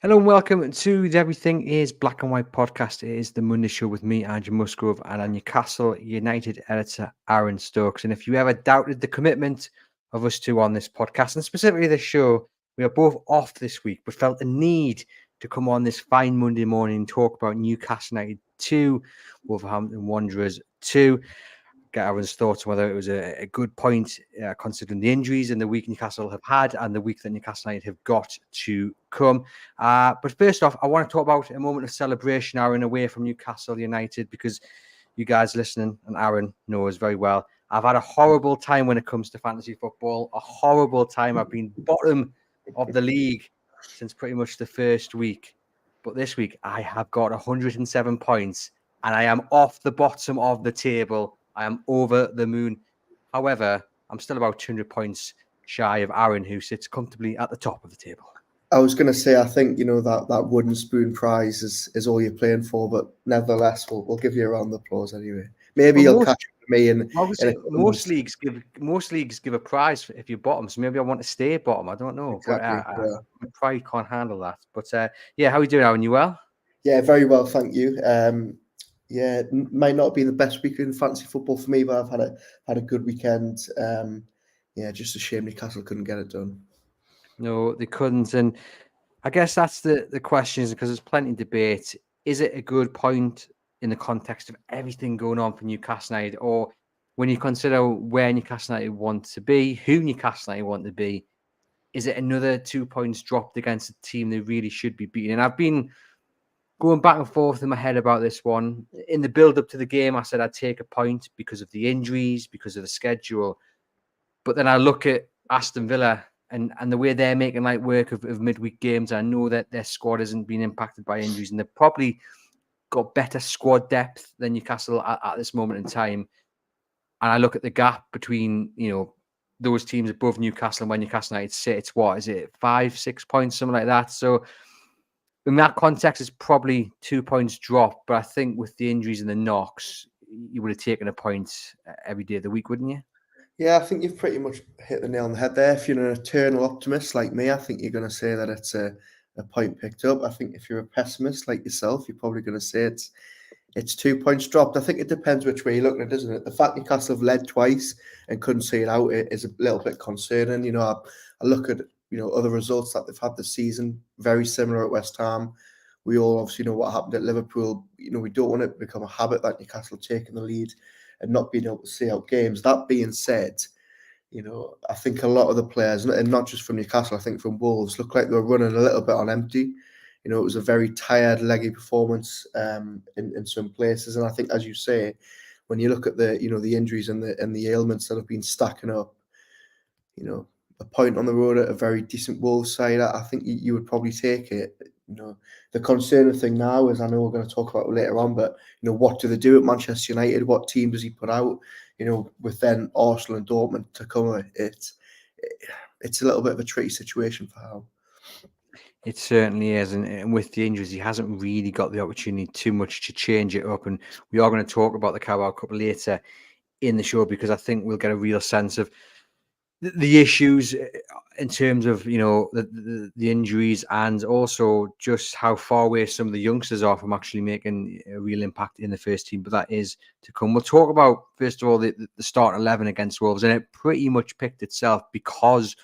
Hello and welcome to the Everything is Black and White podcast. It is the Monday show with me, Andrew Musgrove, and our Newcastle United editor, Aaron Stokes. And if you ever doubted the commitment of us two on this podcast, and specifically this show, we are both off this week, but felt the need to come on this fine Monday morning and talk about Newcastle United 2, Wolverhampton Wanderers 2. Get Aaron's thoughts on whether it was a good point, considering the injuries and the week Newcastle have had and the week that Newcastle United have got to come. But first off, I want to talk about a moment of celebration, Aaron, away from Newcastle United, because you guys listening, and Aaron knows very well, I've had a horrible time when it comes to fantasy football, a horrible time. I've been bottom of the league since pretty much the first week. But this week, I have got 107 points, and I am off the bottom of the table. I am over the moon. However, I'm still about 200 points shy of Aaron, who sits comfortably at the top of the table. I was going to say, I think, that wooden spoon prize is all you're playing for, but nevertheless, we'll give you a round of applause anyway. Maybe you'll catch up with me in most leagues give a prize if you're bottom, so maybe I want to stay bottom. I don't know, exactly, but my pride can't handle that. But yeah, how are you doing, Aaron? You well? Yeah, very well, thank you. Yeah, it might not be the best week in fantasy football for me, but I've had a good weekend. Yeah, just a shame Newcastle couldn't get it done. No, they couldn't, and I guess that's the question, is because there's plenty of debate. Is it a good point in the context of everything going on for Newcastle United, or when you consider where Newcastle United want to be, who Newcastle United want to be, is it another 2 points dropped against a team they really should be beating? And I've been going back and forth in my head about this one. In the build-up to the game, I said I'd take a point because of the injuries, because of the schedule. But then I look at Aston Villa and the way they're making light work of midweek games. I know that their squad isn't being impacted by injuries, and they've probably got better squad depth than Newcastle at this moment in time. And I look at the gap between, those teams above Newcastle and where Newcastle United sit. It's what, is it 5-6 points, something like that? So in that context, it's probably 2 points drop. But I think with the injuries and the knocks, you would have taken a point every day of the week, wouldn't you? Yeah, I think you've pretty much hit the nail on the head there. If you're an eternal optimist like me, I think you're going to say that it's a point picked up. I think if you're a pessimist like yourself, you're probably going to say it's 2 points dropped. I think it depends which way you're looking at it, doesn't it? The fact Newcastle have led twice and couldn't see it out is a little bit concerning. I look at other results that they've had this season, very similar at West Ham. We all obviously know what happened at Liverpool. We don't want it to become a habit that Newcastle taking the lead and not being able to see out games. That being said, I think a lot of the players, and not just from Newcastle, I think from Wolves, look like they were running a little bit on empty. It was a very tired, leggy performance in some places. And I think, as you say, when you look at the injuries and the ailments that have been stacking up, a point on the road at a very decent Wolves side, I think you would probably take it. The concerning thing now is, I know we're going to talk about it later on, but what do they do at Manchester United? What team does he put out? With then Arsenal and Dortmund to come, it's a little bit of a tricky situation for Howe. It certainly is, and with the injuries, he hasn't really got the opportunity too much to change it up. And we are going to talk about the Carabao Cup later in the show, because I think we'll get a real sense of the issues in terms of the injuries, and also just how far away some of the youngsters are from actually making a real impact in the first team. But that is to come. We'll talk about, first of all, the start 11 against Wolves, and it pretty much picked itself because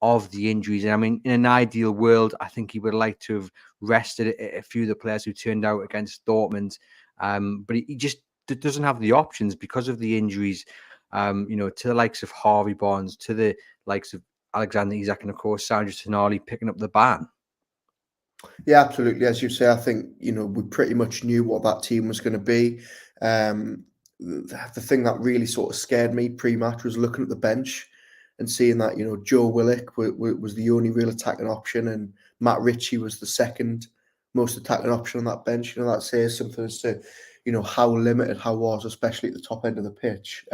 of the injuries. And I mean, in an ideal world, I think he would like to have rested a few of the players who turned out against Dortmund, but he just doesn't have the options because of the injuries. To the likes of Harvey Barnes, to the likes of Alexander Isak, and of course Sandro Tonali picking up the ban. Yeah, absolutely. As you say, I think we pretty much knew what that team was going to be. The thing that really sort of scared me pre-match was looking at the bench and seeing that Joe Willock was the only real attacking option, and Matt Ritchie was the second most attacking option on that bench. That says something as to how limited Howe was, especially at the top end of the pitch.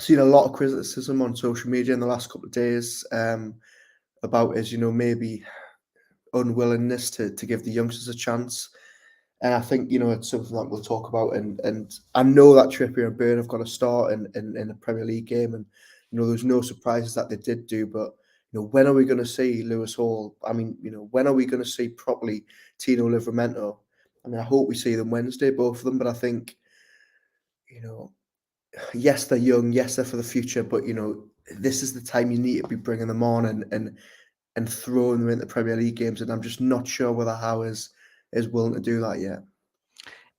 Seen a lot of criticism on social media in the last couple of days about his maybe unwillingness to give the youngsters a chance. And I think it's something that we'll talk about. And I know that Trippier and Byrne have got to start in the Premier League game, and there's no surprises that they did do, but when are we going to see Lewis Hall? I mean, when are we going to see properly Tino Livramento? I mean, I hope we see them Wednesday, both of them. But I think, yes, they're young. Yes, they're for the future. But this is the time you need to be bringing them on and throwing them into Premier League games. And I'm just not sure whether Howe is willing to do that yet.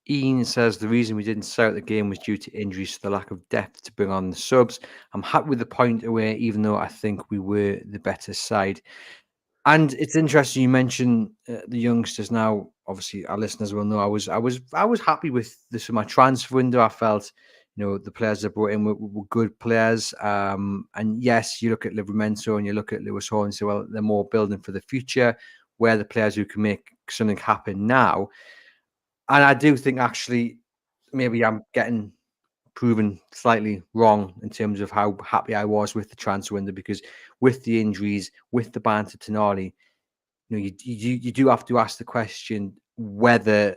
Ian says the reason we didn't start the game was due to injuries, to the lack of depth to bring on the subs. I'm happy with the point away, even though I think we were the better side. And it's interesting you mentioned the youngsters. Now, obviously, our listeners will know I was happy with this my transfer window. I felt, the players that brought in were good players. And yes, you look at Livramento and you look at Lewis Hall and say, well, they're more building for the future. Where the players who can make something happen now. And I do think actually maybe I'm getting proven slightly wrong in terms of how happy I was with the transfer window, because with the injuries, with the ban to Tonali, you do have to ask the question whether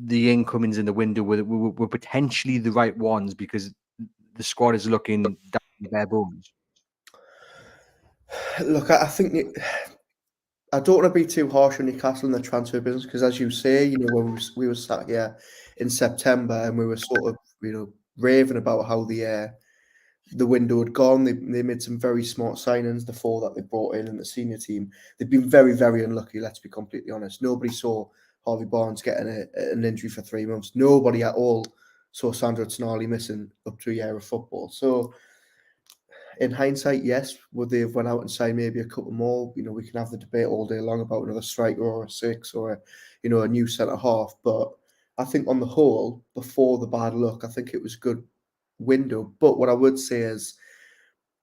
the incomings in the window were potentially the right ones, because the squad is looking down to bare bones. Look, I think I don't want to be too harsh on Newcastle in the transfer business, because, as you say, when we were sat here in September and we were sort of, raving about how the window had gone. They made some very smart signings, the 4 that they brought in the senior team. They've been very, very unlucky, let's be completely honest. Nobody saw Harvey Barnes getting an injury for 3 months. Nobody at all saw Sandro Tonali missing up to a year of football. So, in hindsight, yes, would they have went out and signed maybe a couple more? We can have the debate all day long about another striker or a 6 or a new centre half. But I think on the whole, before the bad luck, I think it was a good window. But what I would say is,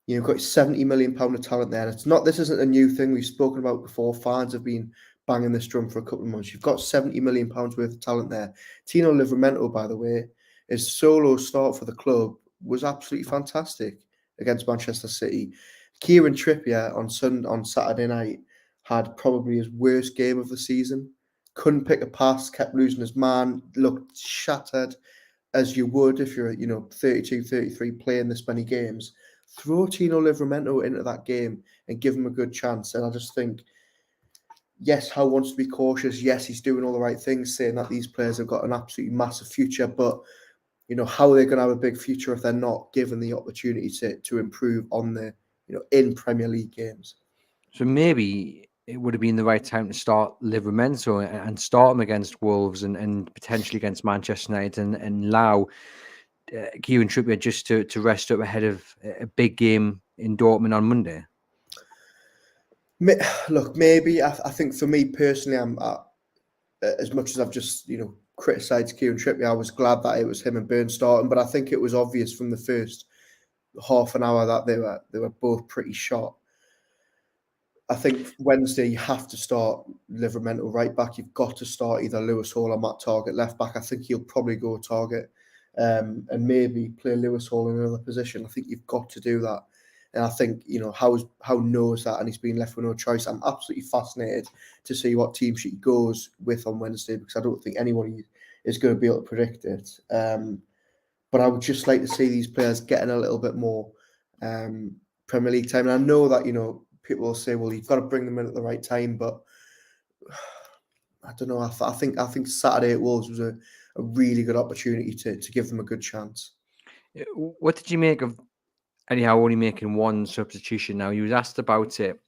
you've got £70 million of talent there. This isn't a new thing. We've spoken about before. Fans have been banging this drum for a couple of months. You've got £70 million worth of talent there. Tino Livramento, by the way, his solo start for the club was absolutely fantastic against Manchester City. Kieran Trippier on Saturday night had probably his worst game of the season. Couldn't pick a pass, kept losing his man, looked shattered, as you would if you're 32, 33 playing this many games. Throw Tino Livramento into that game and give him a good chance. And I just think, yes, Howe wants to be cautious. Yes, he's doing all the right things, saying that these players have got an absolutely massive future. But, how are they going to have a big future if they're not given the opportunity to improve on the, in Premier League games? So maybe it would have been the right time to start Livramento and start him against Wolves and potentially against Manchester United and allow Kieran Trippier just to rest up ahead of a big game in Dortmund on Monday. Look, maybe I think for me personally, I'm as much as I've just criticised Kieran Trippier, I was glad that it was him and Burn starting. But I think it was obvious from the first half an hour that they were both pretty shot. I think Wednesday you have to start Livramento right back. You've got to start either Lewis Hall or Matt Targett left back. I think he'll probably go Targett and maybe play Lewis Hall in another position. I think you've got to do that. And I think, Howe knows that, and he's been left with no choice. I'm absolutely fascinated to see what team sheet he goes with on Wednesday, because I don't think anyone is going to be able to predict it. But I would just like to see these players getting a little bit more Premier League time. And I know that, people will say, well, you've got to bring them in at the right time. But I don't know. I think Saturday at Wolves was a really good opportunity to give them a good chance. What did you make of anyhow only making one substitution? Now, he was asked about it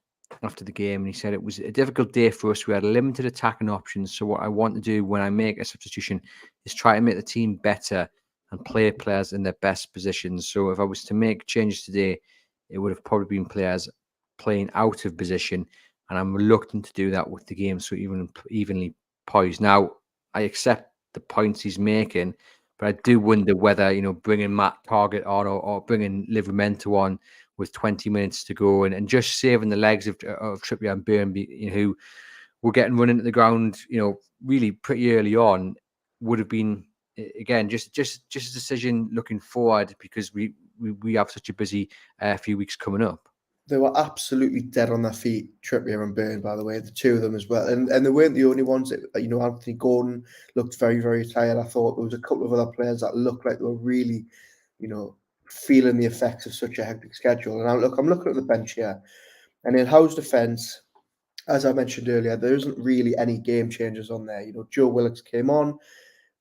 after the game, and he said it was a difficult day for us. We had limited attacking options. So what I want to do when I make a substitution is try to make the team better and play players in their best positions. So if I was to make changes today, it would have probably been players playing out of position, and I'm reluctant to do that with the game so evenly poised. Now, I accept the points he's making, but I do wonder whether, bringing Matt Targett on or bringing Livramento on with 20 minutes to go and just saving the legs of Trippier and Byrne, who were getting run into the ground, really pretty early on, would have been, again, just a decision looking forward, because we have such a busy few weeks coming up. They were absolutely dead on their feet, Trippier and Byrne, by the way, the two of them as well. And they weren't the only ones. Anthony Gordon looked very, very tired. I thought there was a couple of other players that looked like they were really, feeling the effects of such a hectic schedule. And I'm looking at the bench here. And in Howe's defence, as I mentioned earlier, there isn't really any game changers on there. Joe Willox came on.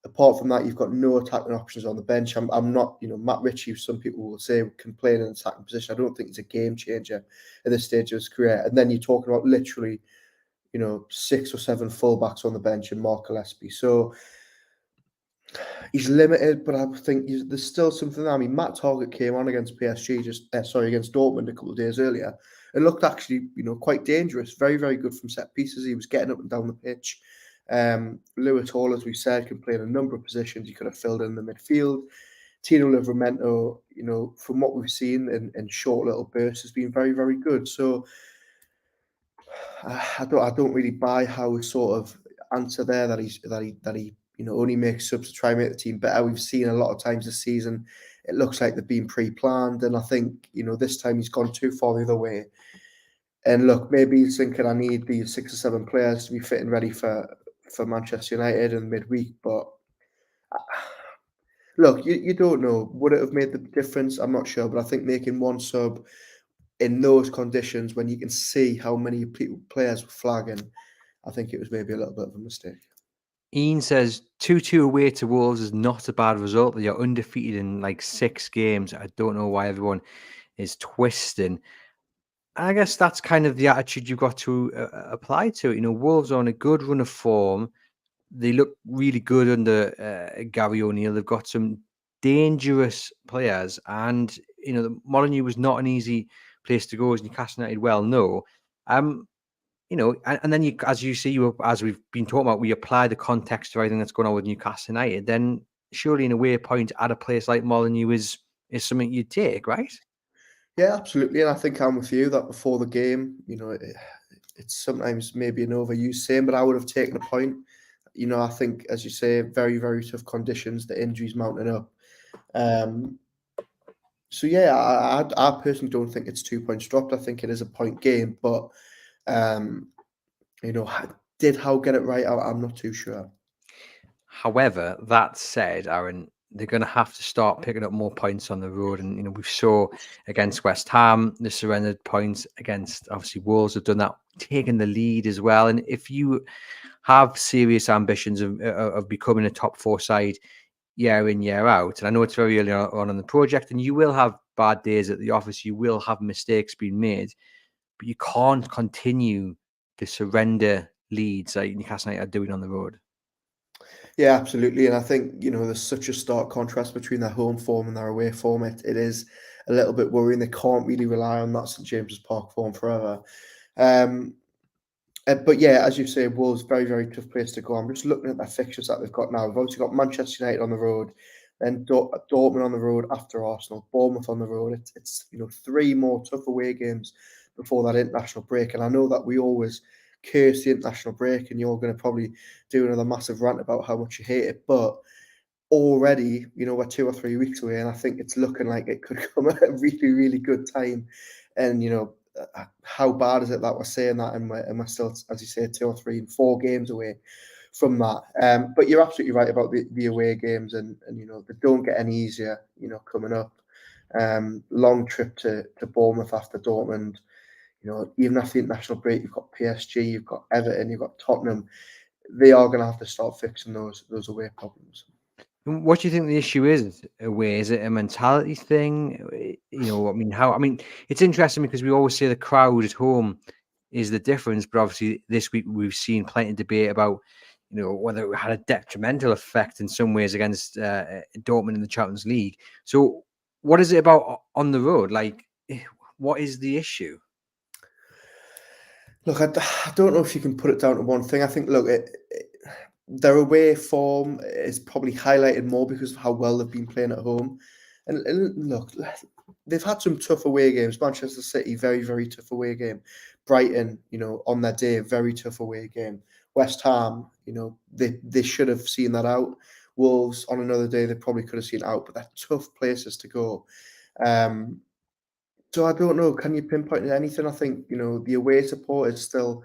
Apart from that, you've got no attacking options on the bench. I'm not, Matt Ritchie, some people will say, can play in an attacking position. I don't think he's a game changer at this stage of his career. And then you're talking about literally, 6 or 7 fullbacks on the bench and Mark Gillespie. So he's limited, but I think there's still something there. I mean, Matt Targett came on against PSG, against Dortmund a couple of days earlier. It looked actually, quite dangerous. Very, very good from set pieces. He was getting up and down the pitch. Lewis Hall, as we said, can play in a number of positions. He could have filled in the midfield. Tino Livramento, from what we've seen in short little bursts, has been very, very good. So I don't really buy how sort of answer there that he only makes subs to try and make the team better. We've seen a lot of times this season it looks like they've been pre-planned, and I think this time he's gone too far the other way. And look, maybe he's thinking I need these 6 or 7 players to be fit and ready for Manchester United in midweek. But look, you don't know. Would it have made the difference? I'm not sure, but I think making one sub in those conditions when you can see how many players were flagging, I think it was maybe a little bit of a mistake. Ian says 2-2 away to Wolves is not a bad result. You're undefeated in like 6 games. I don't know why everyone is twisting. And I guess that's kind of the attitude you've got to apply to it. Wolves are on a good run of form. They look really good under Gary O'Neill. They've got some dangerous players, and Molineux was not an easy place to go, as Newcastle United well know. And then you, as you see, as we've been talking about, we apply the context to everything that's going on with Newcastle United. Then surely, in a way, point at a place like Molineux is something you'd take, right? Yeah, absolutely. And I think I'm with you that before the game, it's sometimes maybe an overused saying, but I would have taken a point. I think, as you say, very, very tough conditions, the injuries mounting up. So, yeah, I personally don't think it's 2 points dropped. I think it is a point game. But, did Howe get it right? I'm not too sure. However, that said, Aaron, they're going to have to start picking up more points on the road. And, we saw against West Ham, they surrendered points against, obviously, Wolves have done that, taking the lead as well. And if you have serious ambitions of becoming a top 4 side year in, year out, and I know it's very early on in the project, and you will have bad days at the office, you will have mistakes being made, but you can't continue to surrender leads like Newcastle United are doing on the road. Yeah, absolutely. And I think, there's such a stark contrast between their home form and their away form. It is a little bit worrying. They can't really rely on that St James's Park form forever. But yeah, as you say, Wolves, very, very tough place to go. I'm just looking at their fixtures that they've got now. We've obviously got Manchester United on the road, then Dortmund on the road after Arsenal, Bournemouth on the road. It's 3 more tough away games before that international break. And I know that we always curse the international break, and you're going to probably do another massive rant about how much you hate it. But already, we're 2 or 3 weeks away, and I think it's looking like it could come at a really, really good time. And, how bad is it that we're saying that, and we're still, as you say, 2 or 3 and 4 games away from that. But you're absolutely right about the away games, and they don't get any easier, coming up. Long trip to Bournemouth after Dortmund. Even after the international break, you've got PSG, you've got Everton, you've got Tottenham. They are going to have to start fixing those away problems. What do you think the issue is away? Is it a mentality thing? It's interesting because we always say the crowd at home is the difference, but obviously this week we've seen plenty of debate about, whether it had a detrimental effect in some ways against Dortmund in the Champions League. So what is it about on the road? Like, what is the issue? Look, I don't know if you can put it down to one thing. I think, look, their away form is probably highlighted more because of how well they've been playing at home. And look, they've had some tough away games. Manchester City, very, very tough away game. Brighton, on their day, very tough away game. West Ham, they should have seen that out. Wolves, on another day, they probably could have seen it out, but they're tough places to go. So I don't know. Can you pinpoint anything? I think, the away support is still,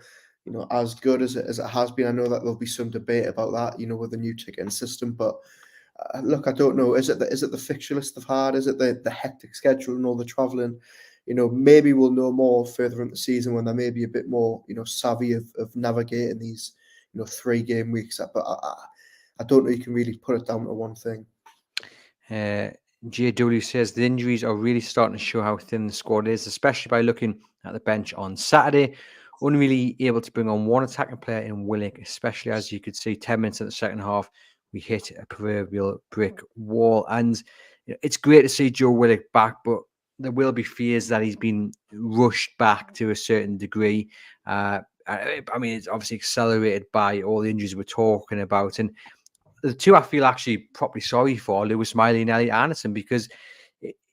as good as it has been. I know that there'll be some debate about that, with the new ticketing system. But look, I don't know. Is it the fixture list they've had? Is it the hectic schedule and all the travelling? maybe we'll know more further into the season when they're maybe a bit more, savvy of navigating these, 3-game weeks. But I don't know you can really put it down to one thing. JW says the injuries are really starting to show how thin the squad is, especially by looking at the bench on Saturday. Only really able to bring on one attacking player in Willick, especially as you could see 10 minutes in the second half, we hit a proverbial brick wall. And it's great to see Joe Willick back, but there will be fears that he's been rushed back to a certain degree. I mean, it's obviously accelerated by all the injuries we're talking about. And the two I feel actually properly sorry for, Lewis Miley and Elliot Anderson, because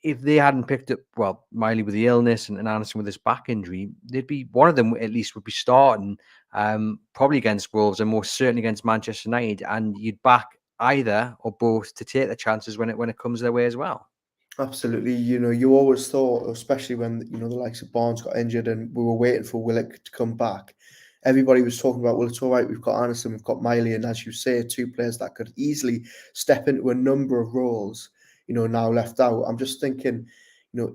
if they hadn't picked up, well, Miley with the illness and Anderson with his back injury, they'd be, one of them at least would be starting probably against Wolves and most certainly against Manchester United, and you'd back either or both to take the chances when it comes their way as well. Absolutely. You always thought, especially when, the likes of Barnes got injured and we were waiting for Willock to come back, everybody was talking about, well, it's all right, we've got Anderson, we've got Miley, and as you say, two players that could easily step into a number of roles, now left out. I'm just thinking,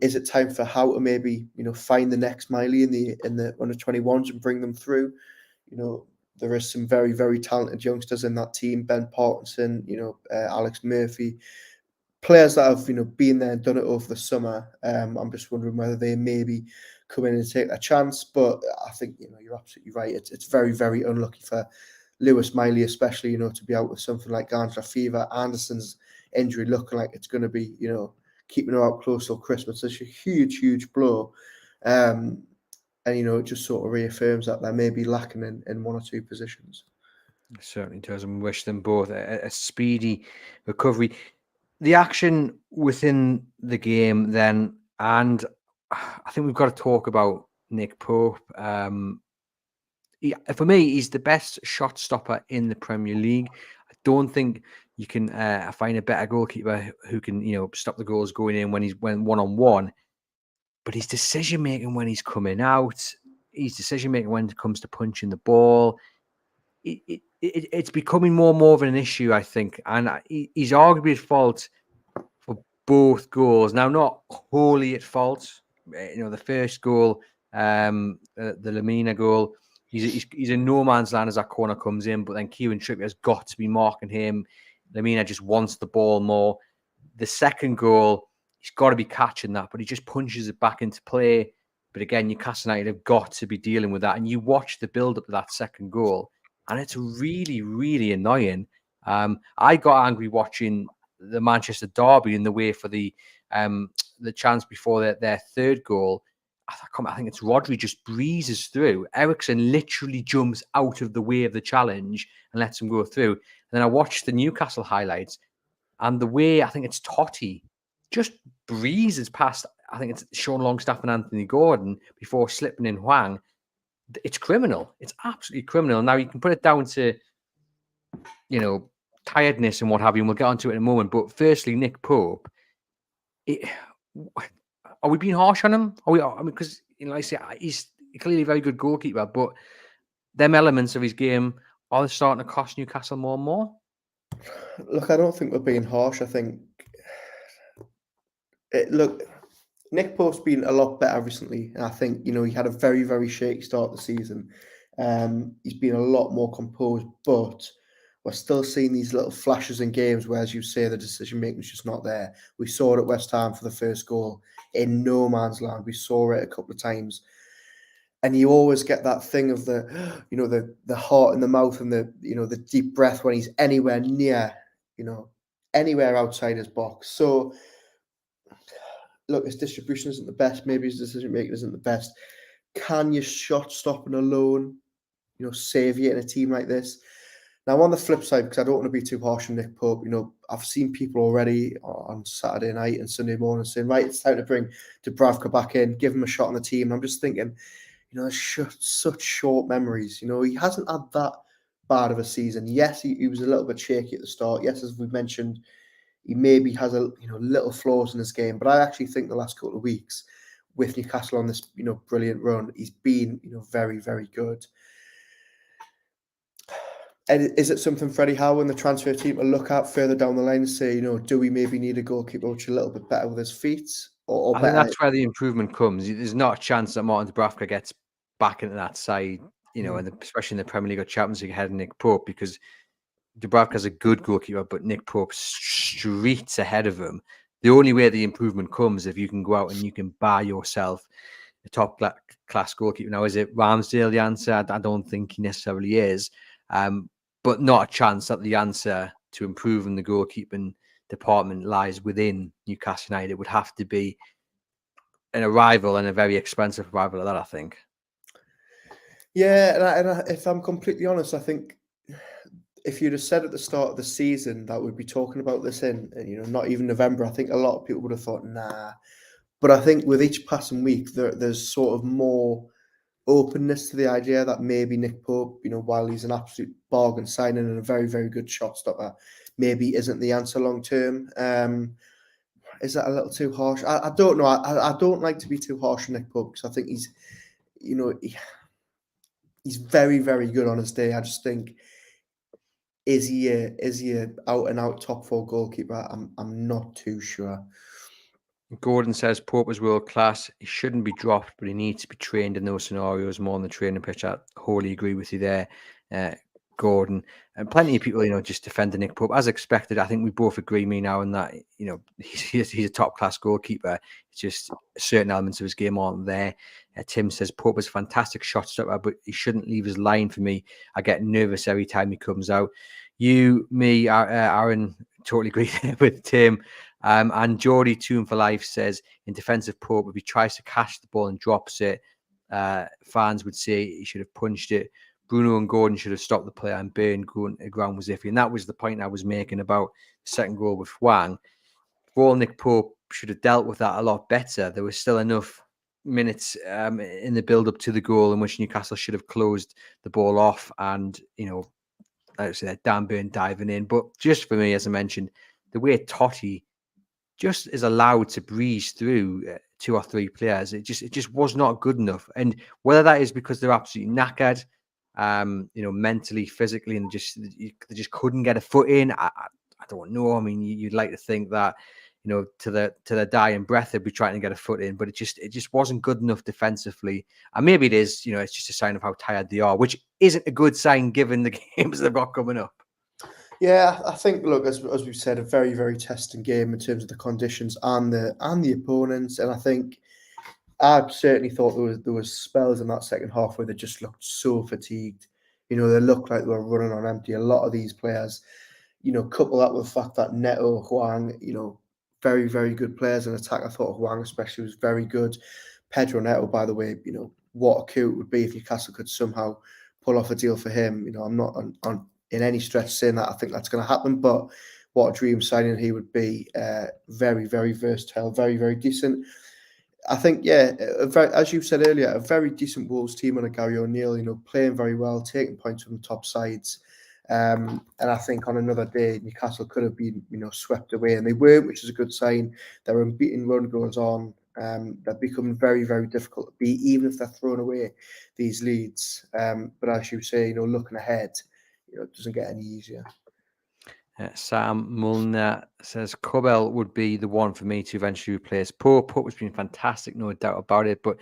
is it time for Howe to maybe, find the next Miley in the under 21s and bring them through? There is some very, very talented youngsters in that team, Ben Parkinson, Alex Murphy, players that have, been there and done it over the summer. I'm just wondering whether they maybe come in and take a chance. But I think, you're absolutely right. It's very, very unlucky for Lewis Miley, especially, to be out with something like glandular fever. Anderson's injury looking like it's going to be, keeping her out close till Christmas. It's a huge, huge blow. And, it just sort of reaffirms that they may be lacking in one or two positions. It certainly does, and wish them both a speedy recovery. The action within the game then, and I think we've got to talk about Nick Pope. For me, he's the best shot stopper in the Premier League. I don't think you can find a better goalkeeper who can, stop the goals going in when one-on-one. But his decision making when he's coming out, his decision making when it comes to punching the ball, it's becoming more and more of an issue, I think, and he's arguably at fault for both goals. Now, not wholly at fault. The first goal, the Lamina goal, he's in no man's land as that corner comes in, but then Kieran Trippier's got to be marking him. Lamina just wants the ball more. The second goal, he's got to be catching that, but he just punches it back into play. But again, Newcastle United have got to be dealing with that. And you watch the build-up of that second goal, and it's really, really annoying. I got angry watching the Manchester derby in the way for the chance before their third goal. I think it's Rodri just breezes through. Ericsson literally jumps out of the way of the challenge and lets him go through. And then I watched the Newcastle highlights, and the way I think it's Totti just breezes past. I think it's Sean Longstaff and Anthony Gordon before slipping in Hwang. It's criminal. It's absolutely criminal. Now you can put it down to, tiredness and what have you, and we'll get onto it in a moment. But firstly, Nick Pope, are we being harsh on him? Because like I say, he's clearly a very good goalkeeper, but them elements of his game are starting to cost Newcastle more and more. Look, I don't think we're being harsh. I think Nick Pope's been a lot better recently, and I think he had a very, very shaky start of the season. He's been a lot more composed, but we're still seeing these little flashes in games where, as you say, the decision making is just not there. We saw it at West Ham for the first goal in no man's land. We saw it a couple of times, and you always get that thing of the heart in the mouth and the deep breath when he's anywhere near, anywhere outside his box. So, look, his distribution isn't the best. Maybe his decision making isn't the best. Can your shot stopping alone, save you in a team like this? Now, on the flip side, because I don't want to be too harsh on Nick Pope, I've seen people already on Saturday night and Sunday morning saying, right, it's time to bring Dubravka back in, give him a shot on the team. And I'm just thinking, there's such short memories. He hasn't had that bad of a season. Yes, he was a little bit shaky at the start. Yes, as we've mentioned, he maybe has a little flaws in his game. But I actually think the last couple of weeks with Newcastle on this brilliant run, he's been very, very good. And is it something Freddie Howe and the transfer team will look at further down the line and say, do we maybe need a goalkeeper which is a little bit better with his feet? or I think better. that's where the improvement comes. There's not a chance that Martin Dubravka gets back into that side, and especially in the Premier League or Champions League ahead of Nick Pope, because Dubravka's a good goalkeeper, but Nick Pope's streets ahead of him. The only way the improvement comes if you can go out and you can buy yourself a top class goalkeeper. Now, is it Ramsdale the answer? I don't think he necessarily is, but not a chance that the answer to improving the goalkeeping department lies within Newcastle United. It would have to be an arrival, and a very expensive arrival at that, I think. Yeah, and if I'm completely honest, I think if you'd have said at the start of the season that we'd be talking about this in not even November, I think a lot of people would have thought, nah. But I think with each passing week, there's sort of more openness to the idea that maybe Nick Pope, while he's an absolute bargain signing and a very, very good shot stopper, maybe isn't the answer long term. Is that a little too harsh? I don't know. I don't like to be too harsh on Nick Pope, because I think he's very, very good on his day. I just think, is he a out and out top 4 goalkeeper? I'm not too sure. Gordon says Pope is world class. He shouldn't be dropped, but he needs to be trained in those scenarios more on the training pitch. I wholly agree with you there, Gordon. And plenty of people, just defending Nick Pope as expected. I think we both agree, me now, and that he's a top class goalkeeper. It's just certain elements of his game aren't there. Tim says Pope is a fantastic shot stopper, but he shouldn't leave his line for me. I get nervous every time he comes out. You, me, Aaron, totally agree with Tim. And Geordie Tune for Life says, in defence of Pope, if he tries to catch the ball and drops it, fans would say he should have punched it. Bruno and Gordon should have stopped the player, and Byrne going to the ground was iffy. And that was the point I was making about the second goal with Wang. Well, Nick Pope should have dealt with that a lot better. There was still enough minutes in the build-up to the goal in which Newcastle should have closed the ball off, and, like I said, Dan Byrne diving in. But just for me, as I mentioned, the way Totti just is allowed to breeze through 2 or 3 players, it just was not good enough. And whether that is because they're absolutely knackered, mentally, physically, and they just couldn't get a foot in, I don't know. I mean, you'd like to think that to the dying breath they'd be trying to get a foot in, but it just wasn't good enough defensively. And maybe it is, it's just a sign of how tired they are, which isn't a good sign given the games they've got coming up. Yeah, I think, look, as we've said, a very, very testing game in terms of the conditions and the opponents. And I think I certainly thought there was spells in that second half where they just looked so fatigued. They looked like they were running on empty. A lot of these players, couple that with the fact that Neto, Huang, very, very good players in attack. I thought Huang especially was very good. Pedro Neto, by the way, what a coup it would be if Newcastle could somehow pull off a deal for him. I'm not on in any stretch saying that I think that's going to happen, but what a dream signing he would be. Very, very versatile, very, very decent. I think, as you said earlier, a very decent Wolves team under Gary O'Neill, playing very well, taking points from the top sides. And I think on another day, Newcastle could have been, swept away, and they weren't, which is a good sign. Their unbeaten run goes on. They're becoming very, very difficult to beat, even if they're throwing away these leads. But as you say, looking ahead, it doesn't get any easier. Sam Mulner says Cobell would be the one for me to eventually replace Pope. Pope has been fantastic, no doubt about it, but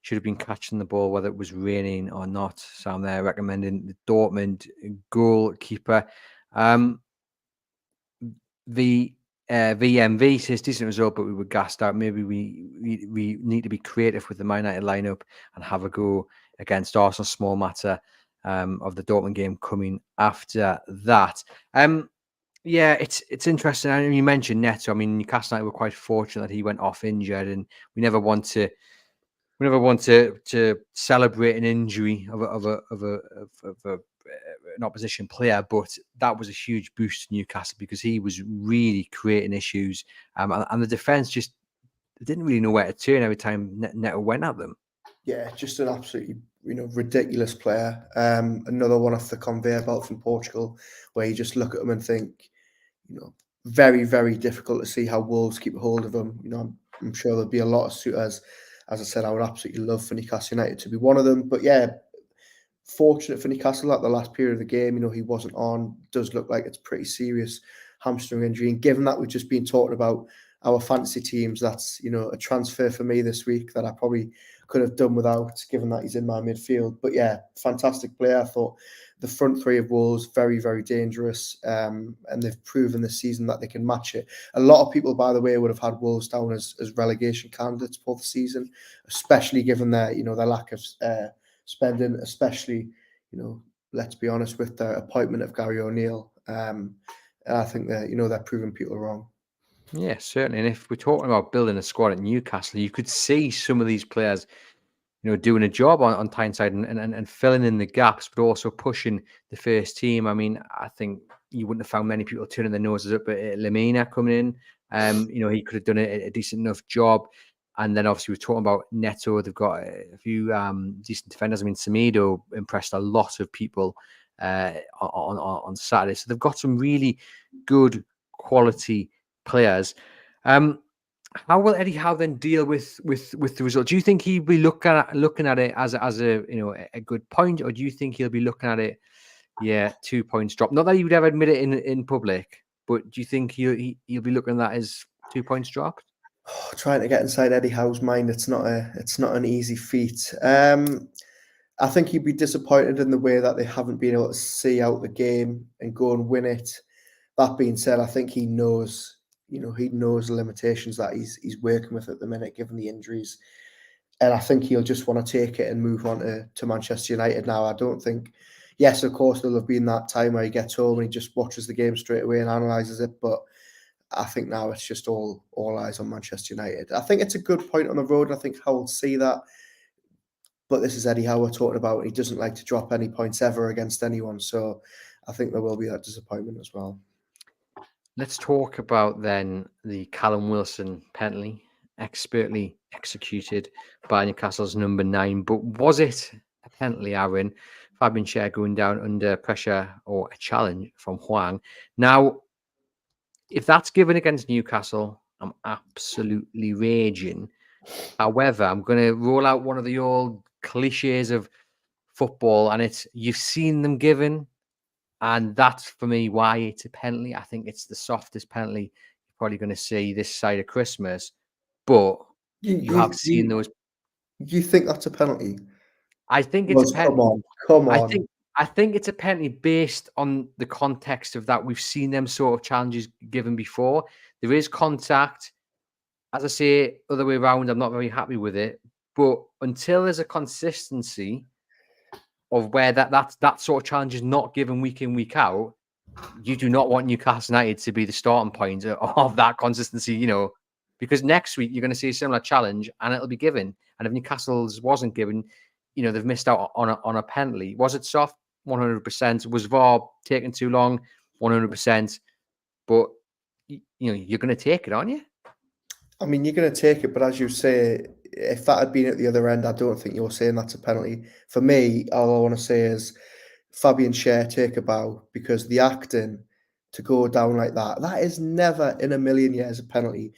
should have been catching the ball whether it was raining or not. Sam there recommending the Dortmund goalkeeper. The VMV says decent result, but we were gassed out. Maybe we need to be creative with the Man United lineup and have a go against Arsenal. Small matter of the Dortmund game coming after that. Yeah, it's interesting. I mean, you mentioned Neto. I mean, Newcastle United were quite fortunate that he went off injured, and we never want to celebrate an injury of an opposition player, but that was a huge boost to Newcastle because he was really creating issues, and the defense just didn't really know where to turn every time Neto went at them. Yeah, just an absolutely ridiculous player. Another one off the conveyor belt from Portugal, where you just look at him and think, very, very difficult to see how Wolves keep a hold of him. I'm sure there'll be a lot of suitors. As I said, I would absolutely love for Newcastle United to be one of them. But yeah, fortunate for Newcastle at the last period of the game, he wasn't on. Does look like it's pretty serious hamstring injury. And given that we've just been talking about our fantasy teams. That's, a transfer for me this week that I probably could have done without, given that he's in my midfield. But yeah, fantastic player. I thought the front three of Wolves, very, very dangerous. And they've proven this season that they can match it. A lot of people, by the way, would have had Wolves down as relegation candidates for the season, especially given their lack of spending, especially, let's be honest, with the appointment of Gary O'Neill. And I think that, they're proving people wrong. Yeah, certainly. And if we're talking about building a squad at Newcastle, you could see some of these players, doing a job on Tyneside and filling in the gaps, but also pushing the first team. I mean, I think you wouldn't have found many people turning their noses up at Lamina coming in. He could have done a decent enough job. And then obviously we're talking about Neto. They've got a few decent defenders. I mean, Semedo impressed a lot of people on Saturday. So they've got some really good quality players. How will Eddie Howe then deal with the result? Do you think he'll be looking at it as a good point, or do you think he'll be looking at it, 2 points drop? Not that he would ever admit it in public, but do you think he'll be looking at that as 2 points dropped? Trying to get inside Eddie Howe's mind, it's not an easy feat. I think he'd be disappointed in the way that they haven't been able to see out the game and go and win it. That being said, I think he knows the limitations that he's working with at the minute, given the injuries. And I think he'll just want to take it and move on to Manchester United now. I don't think, yes, of course, there'll have been that time where he gets home and he just watches the game straight away and analyses it. But I think now it's just all eyes on Manchester United. I think it's a good point on the road, and I think Howe will see that. But this is Eddie Howe we're talking about. He doesn't like to drop any points ever against anyone. So I think there will be that disappointment as well. Let's talk about then the Callum Wilson penalty, expertly executed by Newcastle's number 9. But was it a penalty, Aaron? Fabian Schär going down under pressure or a challenge from Howe. Now, if that's given against Newcastle, I'm absolutely raging. However, I'm going to roll out one of the old cliches of football, and it's you've seen them given. And that's, for me, why it's a penalty. I think it's the softest penalty you're probably going to see this side of Christmas. But you have seen those. You think that's a penalty? I think it's a penalty. Come on. I think it's a penalty based on the context of that. We've seen them sort of challenges given before. There is contact. As I say, other way around, I'm not very happy with it. But until there's a consistency of where that sort of challenge is not given week in, week out, you do not want Newcastle United to be the starting point of that consistency, because next week you're going to see a similar challenge and it'll be given. And if Newcastle's wasn't given, they've missed out on a penalty. Was it soft? 100%. Was VAR taking too long? 100%. But, you're going to take it, aren't you? I mean, you're going to take it, but as you say, if that had been at the other end, I don't think you're saying that's a penalty. For me, all I want to say is Fabian Schär, take a bow, because the acting to go down like that is never in a million years a penalty.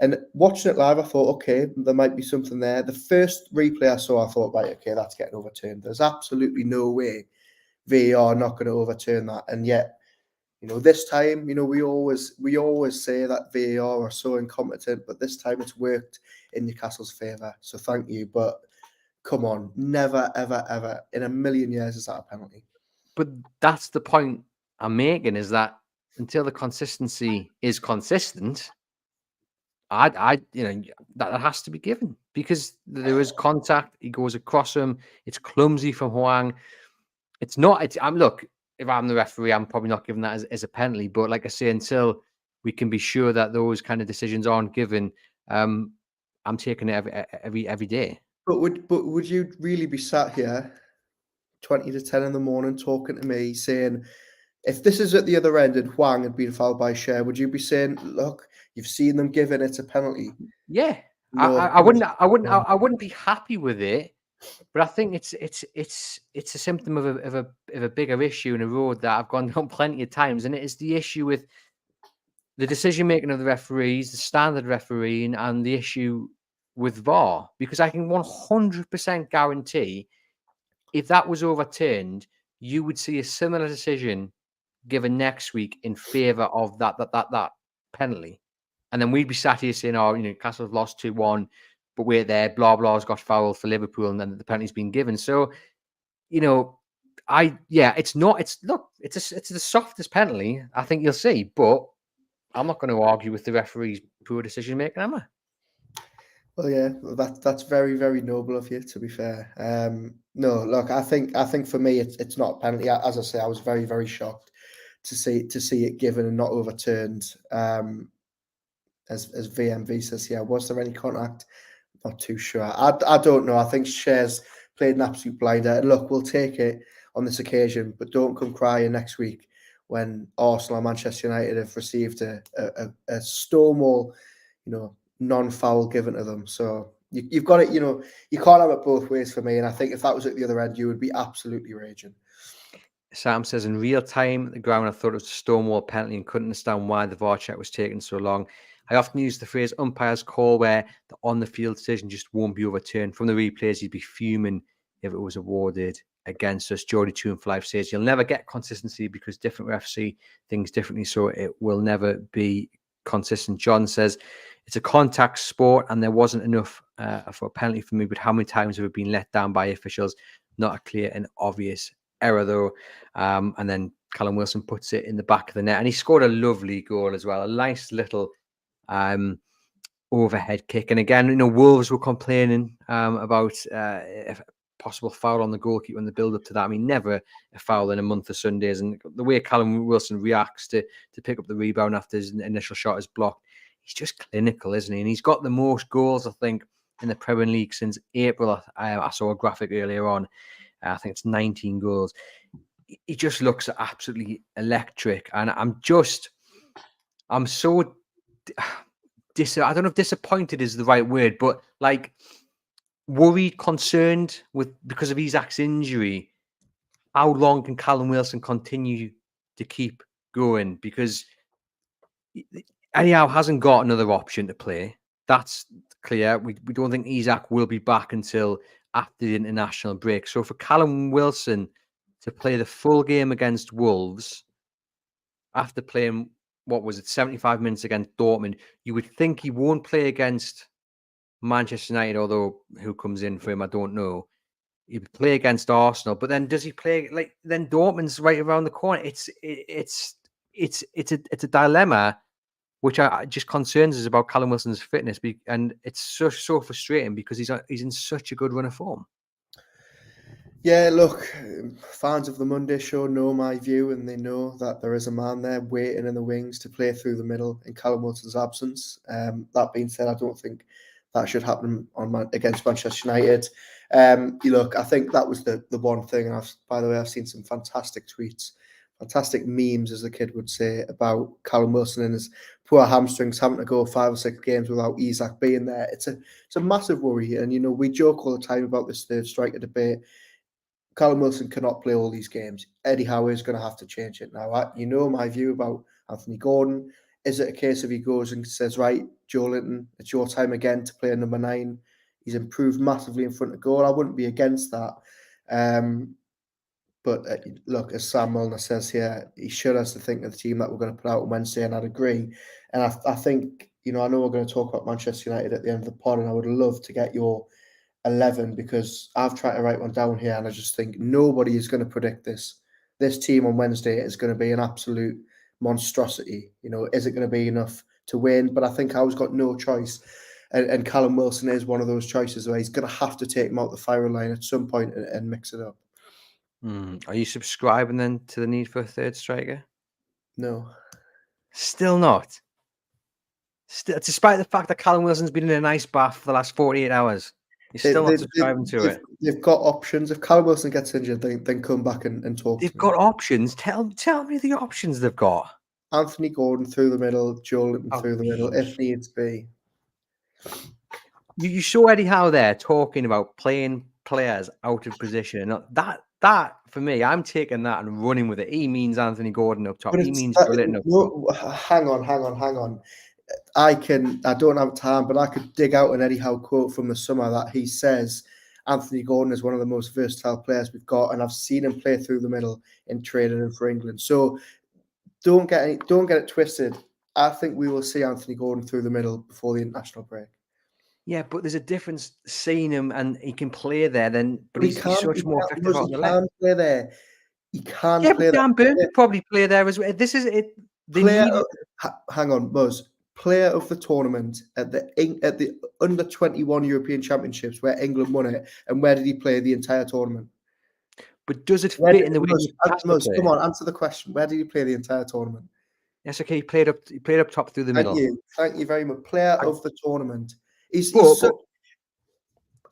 And watching it live, I thought, okay, there might be something there. The first replay I saw, I thought, right, okay, that's getting overturned. There's absolutely no way VAR not going to overturn that. And yet, this time, we always say that VAR are so incompetent, but this time it's worked in Newcastle's favour. So thank you. But come on, never, ever, ever in a million years is that a penalty. But that's the point I'm making, is that until the consistency is consistent, that has to be given, because there is contact. He goes across him. It's clumsy from Hoang. It's not. Look, if I'm the referee, I'm probably not giving that as a penalty. But like I say, until we can be sure that those kind of decisions aren't given, I'm taking it every day. But would you really be sat here 20 to 10 in the morning talking to me saying, if this is at the other end and Hoang had been fouled by Schär, would you be saying, look, you've seen them give it's a penalty? Yeah. No, I wouldn't be happy with it, but I think it's a symptom of a bigger issue in a road that I've gone down plenty of times, and it is the issue with the decision making of the referees, the standard refereeing, and the issue with VAR. Because I can 100% guarantee, if that was overturned, you would see a similar decision given next week in favour of that penalty. And then we'd be sat here saying, oh, Newcastle have lost 2-1, but we're there, blah, blah's got fouled for Liverpool, and then the penalty's been given. So, it's the softest penalty, I think you'll see, but I'm not going to argue with the referee's poor decision making, am I? Well, yeah, that's very, very noble of you, to be fair. No, look, I think for me it's not a penalty. As I say, I was very, very shocked to see it given and not overturned. As VMV says, yeah, was there any contact? Not too sure. I don't know. I think Shares played an absolute blinder. And look, we'll take it on this occasion, but don't come crying next week when Arsenal and Manchester United have received a Stonewall, non-foul given to them. So you've got it. You can't have it both ways for me. And I think if that was at the other end, you would be absolutely raging. Sam says, in real time, at the ground, I thought it was a Stonewall penalty and couldn't understand why the VAR check was taking so long. I often use the phrase umpire's call where the on-the-field decision just won't be overturned. From the replays, he'd be fuming if it was awarded against us. Geordie 2 and 5 says, you'll never get consistency because different refs see things differently, so it will never be consistent. John says, it's a contact sport and there wasn't enough for a penalty for me, but how many times have we been let down by officials? Not a clear and obvious error, though. And then Callum Wilson puts it in the back of the net, and he scored a lovely goal as well. A nice little overhead kick. And again, Wolves were complaining about a possible foul on the goalkeeper in the build up to that. I mean, never a foul in a month of Sundays. And the way Callum Wilson reacts to pick up the rebound after his initial shot is blocked, he's just clinical, isn't he? And he's got the most goals, I think, in the Premier League since April. I saw a graphic earlier on. I think it's 19 goals. He just looks absolutely electric. And I'm so I don't know if disappointed is the right word, but like worried, concerned because of Isak's injury. How long can Callum Wilson continue to keep going? Because Eddie Howe hasn't got another option to play. That's clear. We don't think Isak will be back until after the international break. So for Callum Wilson to play the full game against Wolves after playing, 75 minutes against Dortmund, you would think he won't play against Manchester United, although who comes in for him, I don't know. He would play against Arsenal, but then does he play then Dortmund's right around the corner? It's a dilemma, which just concerns us about Callum Wilson's fitness, and it's so frustrating because he's in such a good run of form. Yeah, look, fans of the Monday show know my view, and they know that there is a man there waiting in the wings to play through the middle in Callum Wilson's absence. That being said, I don't think that should happen against Manchester United. Look, I think that was the one thing. And by the way, I've seen some fantastic tweets, fantastic memes, as the kid would say, about Callum Wilson and his poor hamstrings having to go 5 or 6 games without Isak being there. It's a massive worry, and we joke all the time about this third striker debate. Callum Wilson cannot play all these games. Eddie Howe is going to have to change it now. My view about Anthony Gordon. Is it a case of he goes and says, right, Joe Linton, it's your time again to play a number 9. He's improved massively in front of goal. I wouldn't be against that. But look, as Sam Milner says here, he should us to think of the team that we're going to put out on Wednesday, and I'd agree. And I think, I know we're going to talk about Manchester United at the end of the pod, and I would love to get your 11, because I've tried to write one down here, and I just think nobody is going to predict this. This team on Wednesday is going to be an absolute monstrosity. Is it going to be enough to win? But I think Howe's got no choice, and Callum Wilson is one of those choices where he's going to have to take him out the firing line at some point and mix it up. Are you subscribing then to the need for a third striker? No. Still not? Despite the fact that Callum Wilson's been in a nice bath for the last 48 hours? You're still not subscribing to it. They've got options. If Callum Wilson gets injured, then come back and talk. They've got options. Tell me the options they've got. Anthony Gordon through the middle, Joe Linton through the middle, if needs be. You saw Eddie Howe there talking about playing players out of position. That for me, I'm taking that and running with it. He means Anthony Gordon up top. He means Joe Linton up top. Hang on. I don't have time, but I could dig out an Eddie Howe quote from the summer that he says Anthony Gordon is one of the most versatile players we've got, and I've seen him play through the middle in training and for England. So don't get it twisted. I think we will see Anthony Gordon through the middle before the international break. Yeah, but there's a difference seeing him and he can play there then, but But he he's can't. He such more can't. effective He on the left. can play there. He can Yeah, play but there. Dan Burn could probably play there as well. This is it. They Player, need hang on, Muzz. Player of the tournament at the under 21 European Championships where England won it, and where did he play the entire tournament? but does it Where fit did in the way Newcastle Muzz, play? come on, answer the question. Where did he play the entire tournament? Yes, okay, he played up top through the middle. Thank you very much. Player of the tournament. He's But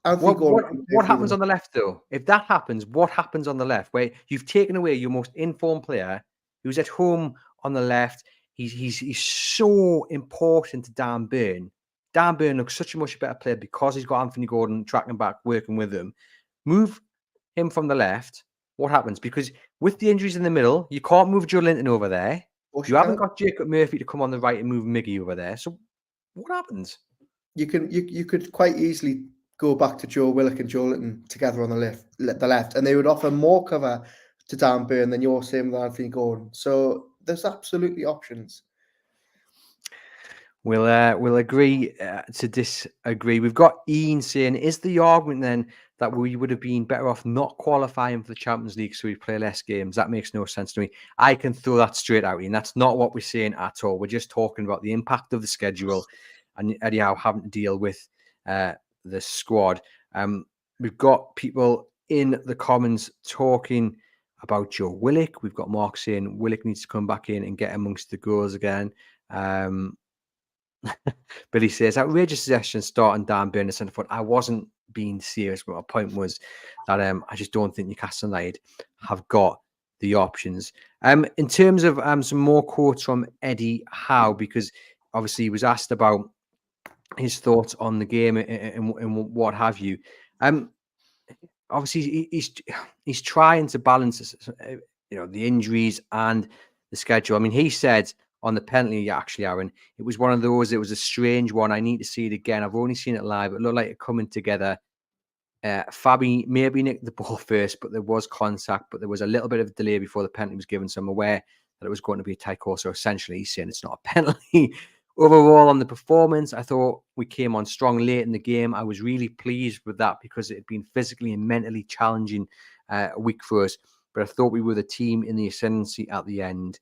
Anthony Gordon can play what through happens on the left though? If that happens, what happens on the left? Where you've taken away your most informed player who's at home on the left. He's so important to Dan Burn. Dan Burn looks such a much better player because he's got Anthony Gordon tracking back, working with him. Move him from the left. What happens? Because with the injuries in the middle, you can't move Joe Linton over there. You haven't got Jacob Murphy to come on the right and move Miggy over there. So what happens? You could quite easily go back to Joe Willock and Joe Linton together on the left, and they would offer more cover to Dan Burn than you're saying with Anthony Gordon. So there's absolutely options. We'll agree to disagree. We've got Ian saying, is the argument then that we would have been better off not qualifying for the Champions League so we play less games? That makes no sense to me. I can throw that straight out, Ian. That's not what we're saying at all. We're just talking about the impact of the schedule and Eddie Howe having to deal with the squad. We've got people in the comments talking about Joe Willock. We've got Mark saying Willock needs to come back in and get amongst the goals again. Billy says, outrageous suggestion starting Dan Burn in centre forward. I wasn't being serious, but my point was that I just don't think Newcastle United have got the options. In terms of some more quotes from Eddie Howe, because obviously he was asked about his thoughts on the game and what have you. Obviously he's trying to balance, the injuries and the schedule. I mean, he said on the penalty, actually, Aaron, it was one of those. It was a strange one. I need to see it again. I've only seen it live. It looked like it coming together. Fabi maybe nicked the ball first, but there was contact. But there was a little bit of delay before the penalty was given. So I'm aware that it was going to be a tight call. So essentially, he's saying it's not a penalty. Overall, on the performance, I thought we came on strong late in the game. I was really pleased with that because it had been physically and mentally challenging week for us. But I thought we were the team in the ascendancy at the end.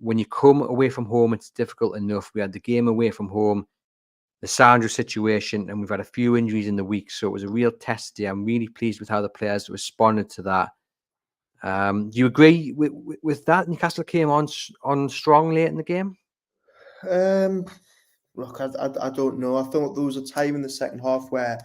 When you come away from home, it's difficult enough. We had the game away from home, the Sandro situation, and we've had a few injuries in the week. So it was a real test day. I'm really pleased with how the players responded to that. Do you agree with that? Newcastle came on strong late in the game? Look, I don't know. I thought there was a time in the second half where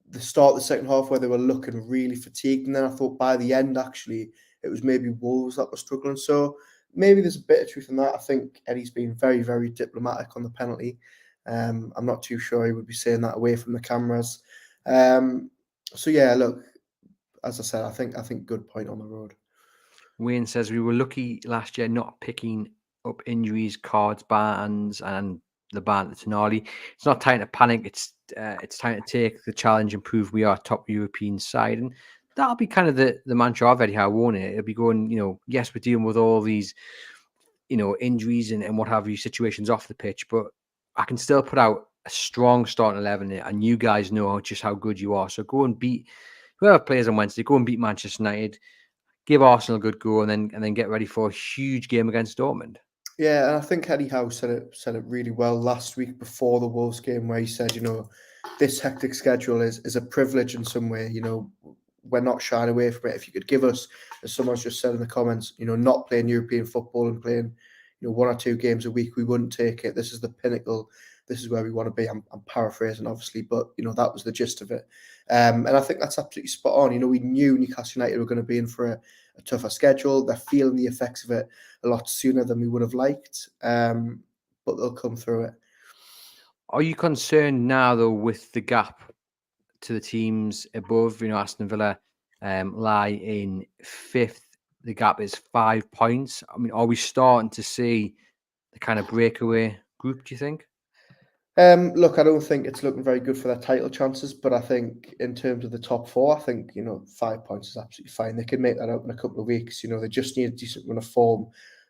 the start of the second half where they were looking really fatigued. And then I thought by the end, actually, it was maybe Wolves that were struggling. So maybe there's a bit of truth in that. I think Eddie's been very, very diplomatic on the penalty. I'm not too sure he would be saying that away from the cameras. So yeah, look, as I said, I think good point on the road. Wayne says we were lucky last year not picking up injuries, cards, bans, and the ban at Tonali. It's not time to panic. It's time to take the challenge and prove we are a top European side. And that'll be kind of the mantra of Eddie Howe, won't it? It'll be going, yes, we're dealing with all these, injuries and what have you, situations off the pitch, but I can still put out a strong starting 11 and you guys know just how good you are. So go and beat whoever plays on Wednesday, go and beat Manchester United, give Arsenal a good go, and then get ready for a huge game against Dortmund. Yeah, and I think Eddie Howe said it really well last week before the Wolves game, where he said, this hectic schedule is a privilege in some way. We're not shying away from it. If you could give us, as someone's just said in the comments, not playing European football and playing, 1 or 2 games a week, we wouldn't take it. This is the pinnacle. This is where we want to be. I'm paraphrasing, obviously, but that was the gist of it. And I think that's absolutely spot on. We knew Newcastle United were going to be in for a tougher schedule. They're feeling the effects of it a lot sooner than we would have liked, but they'll come through it. Are you concerned now, though, with the gap to the teams above? Aston Villa lie in 5th. The gap is 5 points. I mean, are we starting to see the kind of breakaway group, do you think? Look, I don't think it's looking very good for their title chances, but I think in terms of the top 4, I think 5 points is absolutely fine. They can make that up in a couple of weeks. They just need a decent run of form.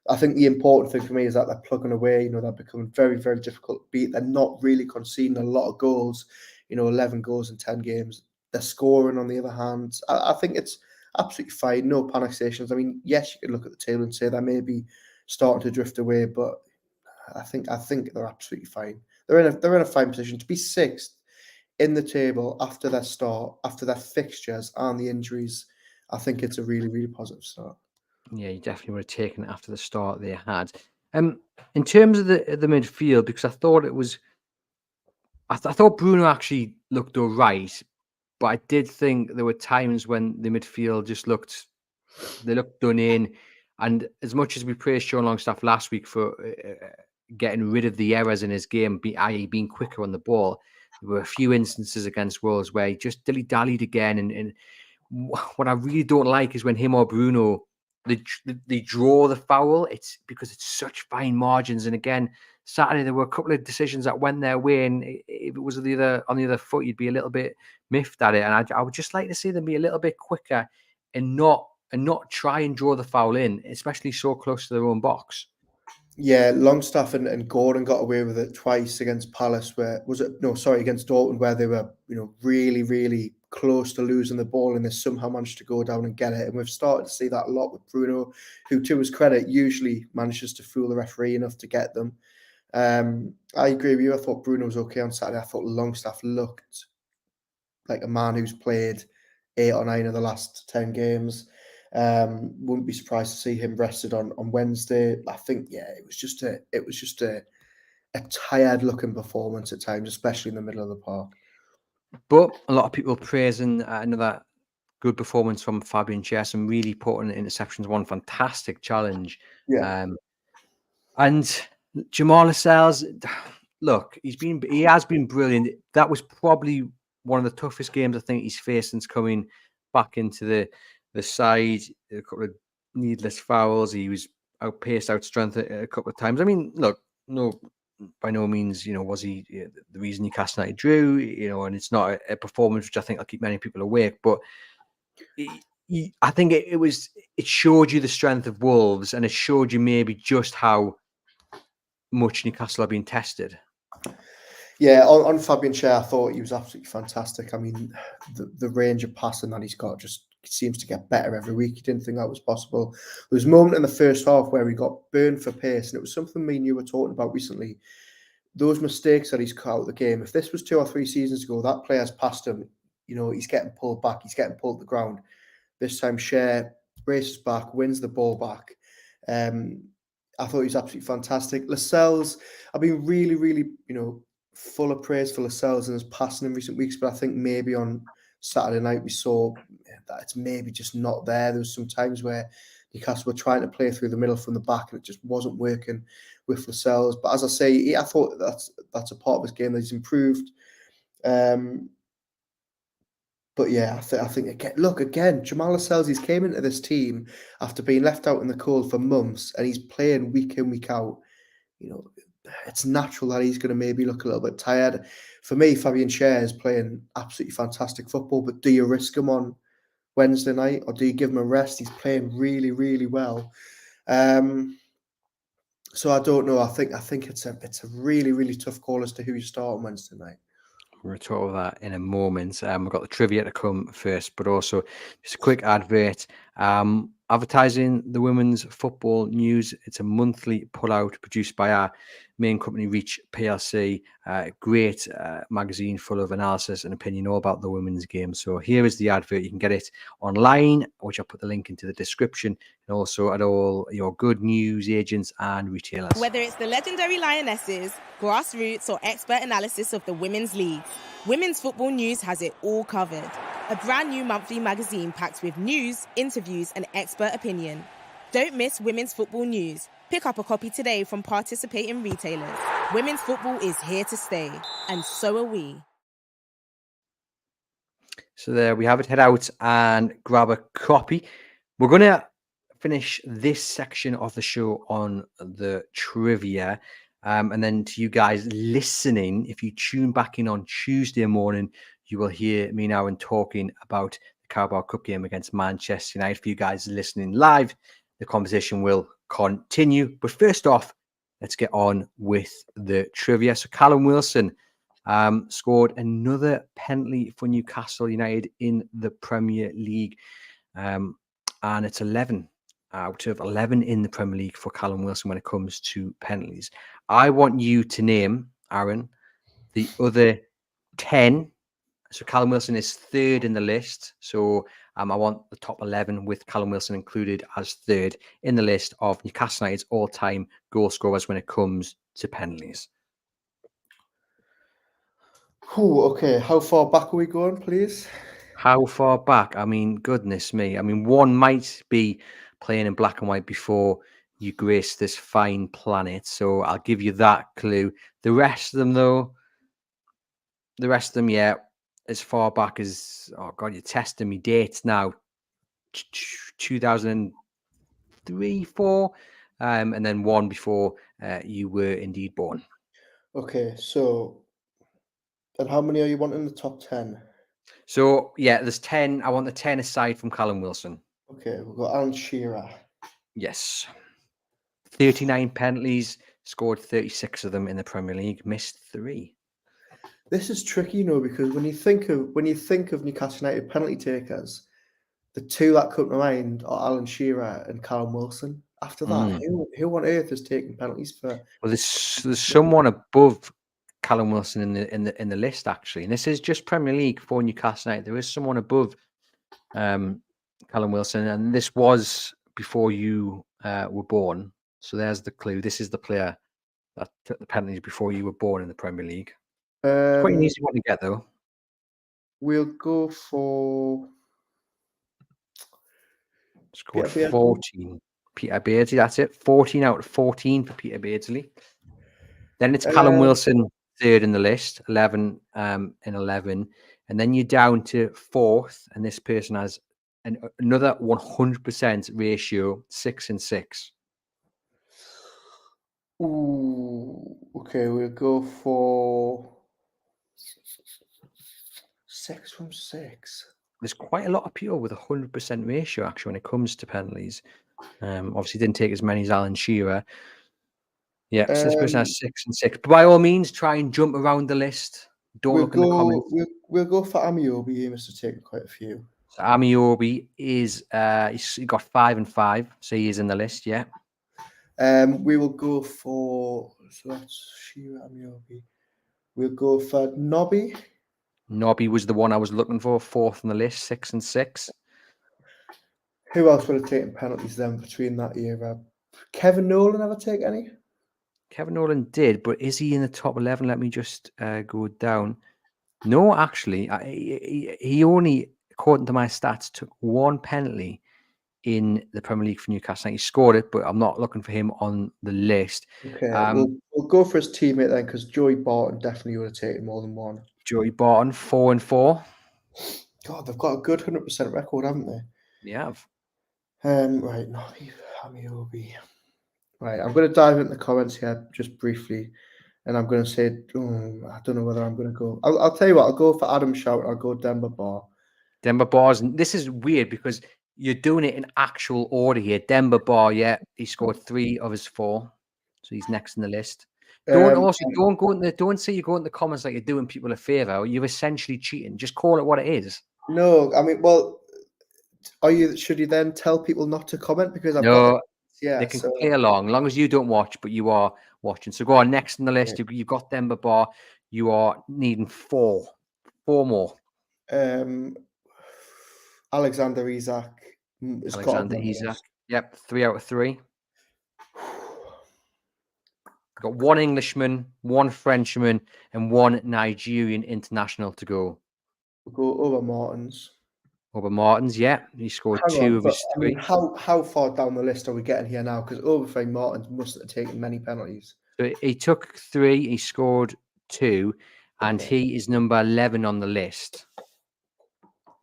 I think the important thing for me is that they're plugging away. You know, they're becoming very, very difficult to beat. They're not really conceding a lot of goals. You know, 11 goals in 10 games. They're scoring on the other hand. I think it's absolutely fine. No panic stations. I mean, yes, you can look at the table and say they may be starting to drift away, but I think they're absolutely fine. They're in a fine position to be sixth in the table after their start, after their fixtures and the injuries. I think it's a really, really positive start. Yeah, you definitely would have taken it after the start they had. In terms of the midfield, because I thought it was, I thought Bruno actually looked all right, but I did think there were times when the midfield just looked done in. And as much as we praised Sean Longstaff last week for getting rid of the errors in his game, i.e. being quicker on the ball, there were a few instances against Wolves where he just dilly-dallied again. And what I really don't like is when him or Bruno, they draw the foul. It's because it's such fine margins. And again, Saturday there were a couple of decisions that went their way, and if it was on the other foot, you'd be a little bit miffed at it. And I would just like to see them be a little bit quicker and not try and draw the foul in, especially so close to their own box. Yeah, Longstaff and Gordon got away with it twice against Palace, against Dortmund, where they were, you know, really, really close to losing the ball, and they somehow managed to go down and get it. And we've started to see that a lot with Bruno, who, to his credit, usually manages to fool the referee enough to get them. I agree with you. I thought Bruno was okay on Saturday. I thought Longstaff looked like a man who's played 8 or 9 of the last 10 games. Wouldn't be surprised to see him rested on Wednesday. I think, yeah, it was just a tired looking performance at times, especially in the middle of the park. But a lot of people praising another good performance from Fabian Schär, some really important interceptions, one fantastic challenge. Yeah. And Jamal Lascelles, look, he has been brilliant. That was probably one of the toughest games I think he's faced since coming back into the side. A couple of needless fouls. He was outstrengthened a couple of times. I mean, look, no, by no means, you know, was he the reason Newcastle United drew, you know, and it's not a performance which I think will keep many people awake, but I think it showed you the strength of Wolves, and it showed you maybe just how much Newcastle are being tested. Yeah, on Fabian Schär, I thought he was absolutely fantastic. I mean, the range of passing that he's got just seems to get better every week. He didn't think that was possible. There was a moment in the first half where he got burned for pace, and it was something me and you were talking about recently. Those mistakes that he's cut out of the game, if this was 2 or 3 seasons ago, that player's passed him, you know, he's getting pulled back, he's getting pulled to the ground. This time, Schär races back, wins the ball back. I thought he was absolutely fantastic. Lascelles, I've been really, really, you know, full of praise for Lascelles and his passing in recent weeks, but I think maybe on Saturday night we saw that it's maybe just not there. There was some times where Newcastle were trying to play through the middle from the back, and it just wasn't working with Lascelles. But as I say, I thought that's a part of his game that he's improved. But yeah, I think again, Jamal Lascelles, he's came into this team after being left out in the cold for months, and he's playing week in, week out. You know, it's natural that he's going to maybe look a little bit tired. For me, Fabian Schär is playing absolutely fantastic football, but do you risk him on Wednesday night, or do you give him a rest? He's playing really, really well. So I don't know. I think it's a really, really tough call as to who you start on Wednesday night. We'll talk about that in a moment. We've got the trivia to come first, but also just a quick advert. Advertising the women's football news. It's a monthly pullout produced by our main company, Reach PLC. Great magazine full of analysis and opinion all about the women's game. So here is the advert. You can get it online, which I'll put the link into the description, and also at all your good news agents and retailers. Whether it's the legendary Lionesses, grassroots, or expert analysis of the women's league, Women's Football News has it all covered. A brand new monthly magazine packed with news, interviews, and expert opinion. Don't miss Women's Football News. Pick up a copy today from participating retailers. Women's football is here to stay, and so are we. So there we have it. Head out and grab a copy. We're going to finish this section of the show on the trivia. And then to you guys listening, if you tune back in on Tuesday morning, you will hear me now and talking about the Carabao Cup game against Manchester United. For you guys listening live, the conversation will continue. But first off, let's get on with the trivia. So Callum Wilson scored another penalty for Newcastle United in the Premier League. And it's 11 out of 11 in the Premier League for Callum Wilson when it comes to penalties. I want you to name, Aaron, the other 10. So Callum Wilson is third in the list. So I want the top 11 with Callum Wilson included as third in the list of Newcastle United's all-time goal scorers when it comes to penalties. Okay, how far back are we going, please? How far back? I mean, goodness me. I mean, one might be playing in black and white before you grace this fine planet. So I'll give you that clue. The rest of them, though, yeah, as far back as, oh God, you're testing me dates now. 2003, 4, and then one before you were indeed born. Okay, so, and how many are you wanting in the top 10? So, yeah, there's 10. I want the 10 aside from Callum Wilson. Okay, we've got Alan Shearer. Yes. 39 penalties, scored 36 of them in the Premier League, missed 3. This is tricky, because when you think of Newcastle United penalty takers, the two that come to mind are Alan Shearer and Callum Wilson. After that, who on earth is taking penalties for? Well, there's someone above Callum Wilson in the list actually, and this is just Premier League for Newcastle United. There is someone above Callum Wilson, and this was before you were born. So there's the clue. This is the player that took the penalties before you were born in the Premier League. It's quite an easy one to get, though. We'll go for Scored 14. Peter Beardsley, that's it. 14 out of 14 for Peter Beardsley. Then it's Callum Wilson, third in the list, 11 in 11. And then you're down to fourth, and this person has another 100% ratio, 6 and 6. Ooh, okay, we'll go for 6 from 6. There's quite a lot of people with 100% ratio, actually, when it comes to penalties. Obviously, didn't take as many as Alan Shearer. Yeah, so this person has 6 and 6. But by all means, try and jump around the list. Don't look in the comments. We'll go for Amiobi. He must have taken quite a few. So Amiobi is he got 5 and 5, so he is in the list. Yeah. We will go for that's Shearer, Amiobi. We'll go for Nobby. Nobby was the one I was looking for, fourth on the list, 6 and 6. Who else would have taken penalties then between that era? Kevin Nolan ever take any? Kevin Nolan did, but is he in the top 11? Let me just go down. No, actually, he only, according to my stats, took 1 penalty in the Premier League for Newcastle. He scored it, but I'm not looking for him on the list. Okay, we'll go for his teammate then, because Joey Barton definitely would have taken more than 1. Joey Barton, 4 and 4. God, they've got a good 100% record, haven't they? Yeah. Right, Nobby, Amiobi. Right, I'm going to dive into the comments here just briefly, and I'm going to say, I don't know whether I'm going to go. I'll tell you what, I'll go for Adam Shout. I'll go Demba Ba. Demba Ba's. This is weird because you're doing it in actual order here. Demba Ba, yeah, he scored 3 of his 4, so he's next in the list. Don't say you go in the comments like you're doing people a favor. You're essentially cheating. Just call it what it is. No, I mean, well, should you then tell people not to comment because I've got they can play along, as long as you don't watch, but you are watching. So go on, next on the list. Okay. You've got Demba Ba. You are needing 4 more. Alexander Isak. Alexander Isak. Yep, 3 out of 3. Got 1 Englishman, 1 Frenchman, and 1 Nigerian international to go. We'll go over Martins. Over Martins, yeah. He scored 2 of his 3. I mean, how far down the list are we getting here now? Because Overfang Martins mustn't have taken many penalties. So he took 3, he scored 2, and he is number 11 on the list.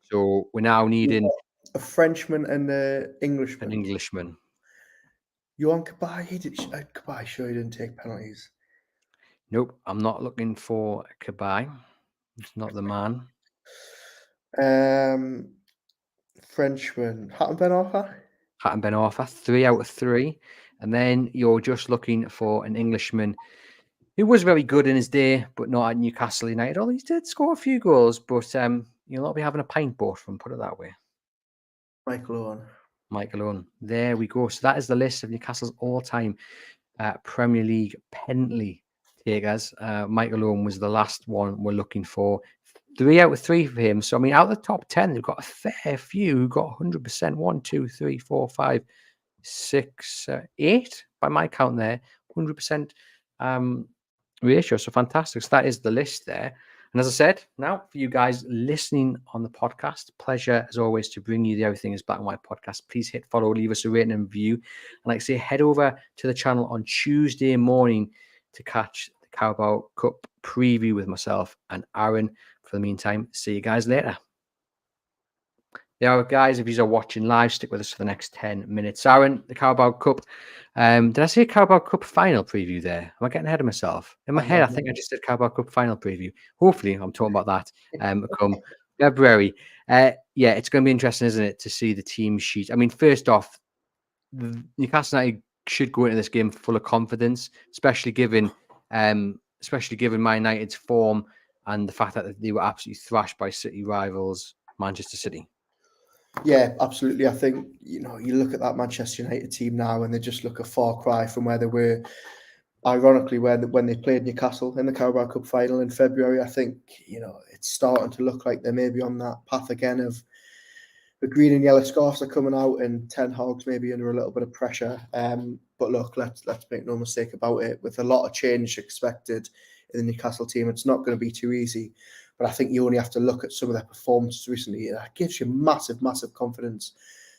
So we're now needing a Frenchman and an Englishman. An Englishman. Yohan Cabaye, Cabaye sure he didn't take penalties. Nope, I'm not looking for Cabaye. It's not the man. Frenchman, Hatton Ben Arfa. Hatton Ben Arthur, 3 out of 3. And then you're just looking for an Englishman who was very good in his day, but not at Newcastle United. Although he did score a few goals, but you'll not be having a pint bought from, put it that way. Michael Owen. Michael Owen. There we go. So that is the list of Newcastle's all-time Premier League penalty takers. Michael Owen was the last one we're looking for. 3 out of 3 for him. So, I mean, out of the top 10, they've got a fair few who got 100%. 1, 2, 3, 4, 5, 6, 8 by my count there. 100% ratio. So fantastic. So that is the list there. And as I said, now for you guys listening on the podcast, pleasure as always to bring you the Everything is Black and White podcast. Please hit follow, leave us a rating and review. And like I say, head over to the channel on Tuesday morning to catch the Carabao Cup preview with myself and Aaron. For the meantime, see you guys later. Yeah, guys, if you are watching live, stick with us for the next 10 minutes. Aaron, the Carabao Cup. Did I say Carabao Cup final preview there? Am I getting ahead of myself? In my head, I think I just said Carabao Cup final preview. Hopefully, I'm talking about that come February. Yeah, it's going to be interesting, isn't it, to see the team sheet. I mean, first off, Newcastle United should go into this game full of confidence, especially given Man United's form and the fact that they were absolutely thrashed by City rivals Manchester City. Yeah, absolutely. I think, you look at that Manchester United team now and they just look a far cry from where they were, ironically, when they played Newcastle in the Carabao Cup final in February. I think, it's starting to look like they may be on that path again of the green and yellow scarves are coming out and Ten Hag's maybe under a little bit of pressure. But look, let's make no mistake about it. With a lot of change expected in the Newcastle team, it's not going to be too easy. But I think you only have to look at some of their performances recently. That gives you massive, massive confidence.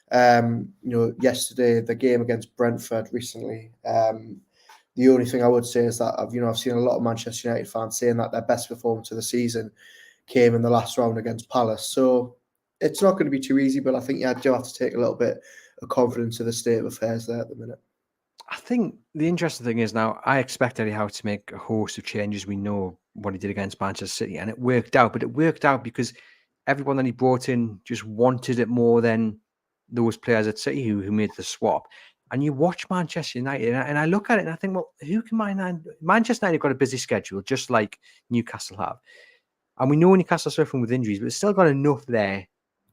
Yesterday, the game against Brentford recently, the only thing I would say is that I've seen a lot of Manchester United fans saying that their best performance of the season came in the last round against Palace. So it's not going to be too easy, but I think you do have to take a little bit of confidence of the state of affairs there at the minute. I think the interesting thing is now I expect Eddie Howe to make a host of changes. We know what he did against Manchester City and it worked out, but it worked out because everyone that he brought in just wanted it more than those players at City who made the swap. And you watch Manchester United and I look at it and I think, well, who can Manchester United got a busy schedule just like Newcastle have. And we know Newcastle suffering with injuries, but it's still got enough there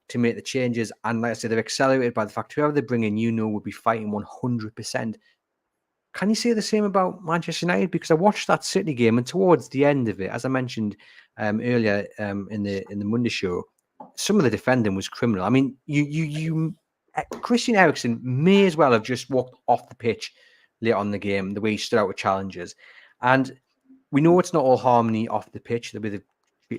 to make the changes. And like I said, they're accelerated by the fact whoever they bring in, will be fighting 100%. Can you say the same about Manchester United? Because I watched that City game, and towards the end of it, as I mentioned earlier in the Monday show, some of the defending was criminal. I mean, Christian Eriksen may as well have just walked off the pitch late on the game, the way he stood out with challenges. And we know it's not all harmony off the pitch, with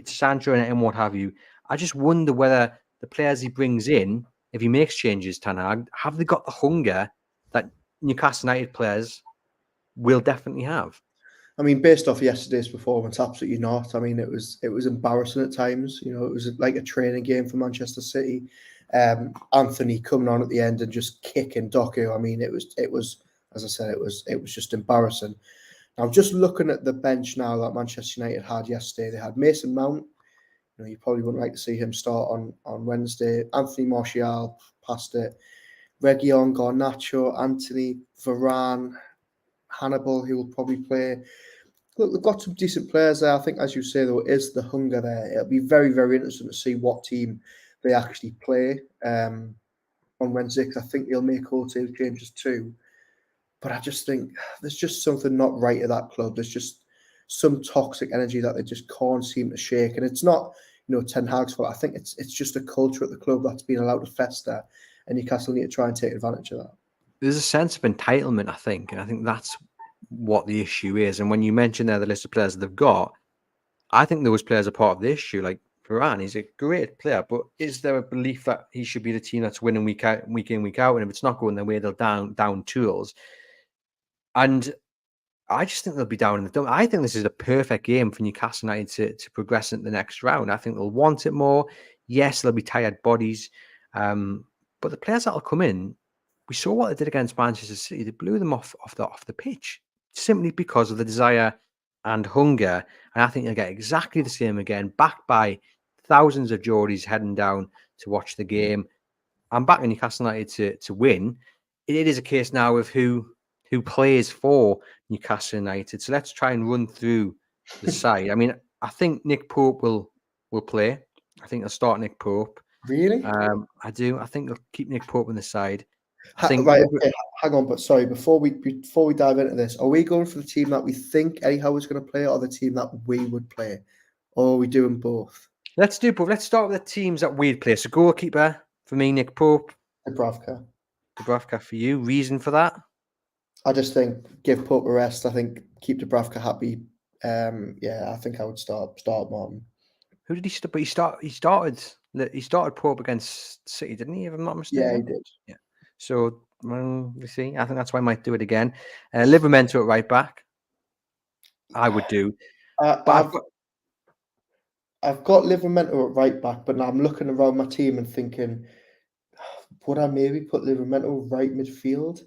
Sancho and what have you. I just wonder whether the players he brings in, if he makes changes, Ten Hag, have they got the hunger that Newcastle United players will definitely have? I mean, based off yesterday's performance, absolutely not. I mean, it was embarrassing at times. It was like a training game for Manchester City. Anthony coming on at the end and just kicking Doku. I mean, it was as I said, it was just embarrassing. Now, just looking at the bench now that Manchester United had yesterday, they had Mason Mount. You probably wouldn't like to see him start on Wednesday. Anthony Martial past it. Reguilon, Garnacho, Anthony, Varane, Hannibal, who will probably play. Look, they've got some decent players there. I think, as you say, though, is the hunger there. It'll be very, very interesting to see what team they actually play on Wednesday, because I think they'll make wholesale changes too. But I just think there's just something not right at that club. There's just some toxic energy that they just can't seem to shake. And it's not, Ten Hag's fault. I think it's just a culture at the club that's been allowed to fester. And Newcastle need to try and take advantage of that. There's a sense of entitlement, I think. And I think that's what the issue is. And when you mention there the list of players they've got, I think those players are part of the issue. Like Varane, he's a great player, but is there a belief that he should be the team that's winning week in, week out? And if it's not going their way, they'll down tools. And I just think they'll be down in the dump. I think this is a perfect game for Newcastle United to progress into the next round. I think they'll want it more. Yes, they'll be tired bodies. But the players that'll come in, we saw what they did against Manchester City. They blew them off the pitch simply because of the desire and hunger. And I think they'll get exactly the same again, backed by thousands of Geordies heading down to watch the game. I'm backing Newcastle United to win. It is a case now of who plays for Newcastle United. So let's try and run through the side. I mean, I think Nick Pope will play. I think they'll start Nick Pope. Really? I do. I think they'll keep Nick Pope on the side. I think Right, okay, hang on, but sorry, before we dive into this, are we going for the team that we think Eddie Howe is going to play, or the team that we would play, or are we doing both? Let's do both. Let's start with the teams that we'd play. So goalkeeper for me, Nick Pope. Dubravka. Dubravka for you. Reason for that? I just think give Pope a rest. I think keep Dubravka happy. Yeah, I think I would start Martin. Who did he start? But he started Pope against City, didn't he? If I'm not mistaken. Yeah, he did. Yeah. So we see. I think that's why I might do it again. Livramento at right back. I would do. I've got Livramento at right back, but now I'm looking around my team and thinking, would I maybe put Livramento right midfield?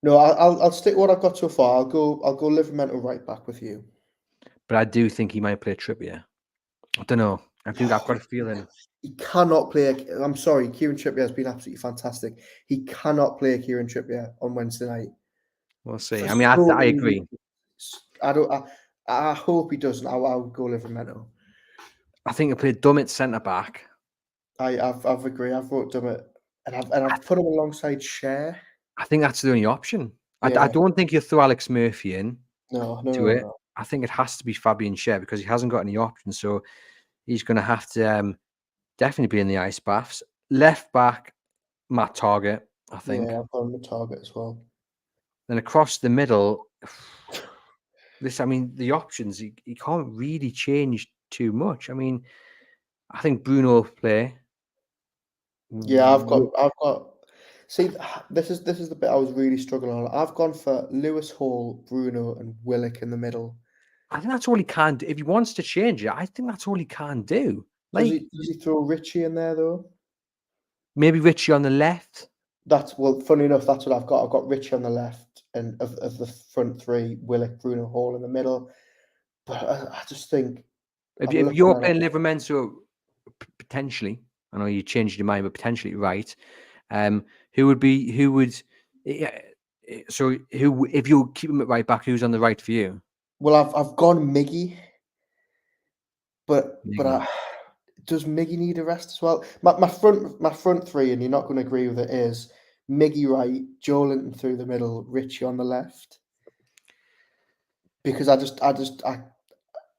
No, I'll stick what I've got so far. I'll go Livramento right back with you. But I do think he might play Trippier. I don't know. I've got a feeling. He cannot play. I'm sorry, Kieran Trippier has been absolutely fantastic. He cannot play Kieran Trippier on Wednesday night. We'll see. I mean, I agree. I hope he doesn't. I'll go Livramento. I think he'll play Dummett centre back. I've agreed. I've wrote Dummett, and I've put him alongside Cher. I think that's the only option. Yeah. I don't think you throw Alex Murphy in to it. No. I think it has to be Fabian Cher because he hasn't got any options. So he's going to have to definitely be in the ice baths. Left back, Matt Target, I think. Yeah, I've got him at Target as well. Then across the middle, the options, he can't really change too much. I mean, I think Bruno will play. Yeah, I've got. See, this is the bit I was really struggling on. I've gone for Lewis Hall, Bruno, and Willock in the middle. I think that's all he can do. If he wants to change it, I think that's all he can do. Like, does he throw Richie in there though? Maybe Richie on the left. Funny enough, that's what I've got. I've got Richie on the left, and of the front three, Willock, Bruno, Hall in the middle. But I just think if you're playing Livramento, potentially, I know you changed your mind, but potentially right. Who would? So if you keep him at right back, who's on the right for you? Well, I've gone Miggy, but does Miggy need a rest as well? My front three, and you're not going to agree with it, is Miggy right, Joe Linton through the middle, Richie on the left. Because I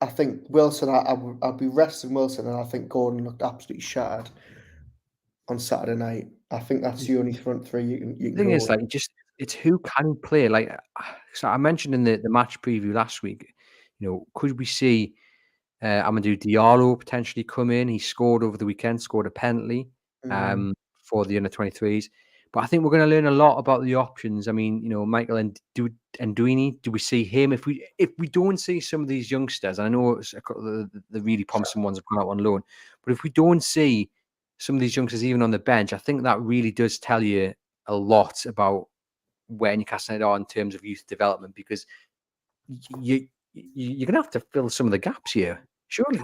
think Wilson, I'll be resting Wilson, and I think Gordon looked absolutely shattered on Saturday night. I think that's the only front three you can. The thing is, like, it's who can play. Like, so I mentioned in the match preview last week, could we see Amadou Diallo potentially come in? He scored over the weekend, scored a penalty for the under-23s. But I think we're going to learn a lot about the options. I mean, Michael and Duini, do we see him? If we don't see some of these youngsters, and I know the really promising ones have gone out on loan, but if we don't see some of these youngsters even on the bench, I think that really does tell you a lot about where Newcastle United are in terms of youth development, because you're going to have to fill some of the gaps here, surely.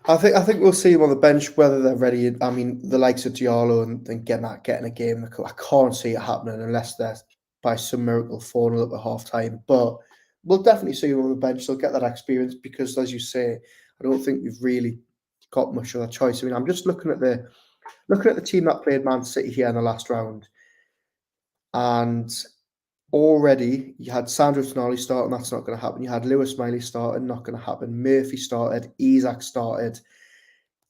I think we'll see them on the bench, whether they're ready. I mean, the likes of Diallo and getting a game. I can't see it happening unless they're by some miracle 4-0 up at half time. But we'll definitely see them on the bench. They'll get that experience because, as you say, I don't think we've really got much of a choice. I mean, I'm just looking at the team that played Man City here in the last round, and already you had Sandro Tonali starting, that's not going to happen. You had Lewis Miley starting, not going to happen. Murphy started, Isak started.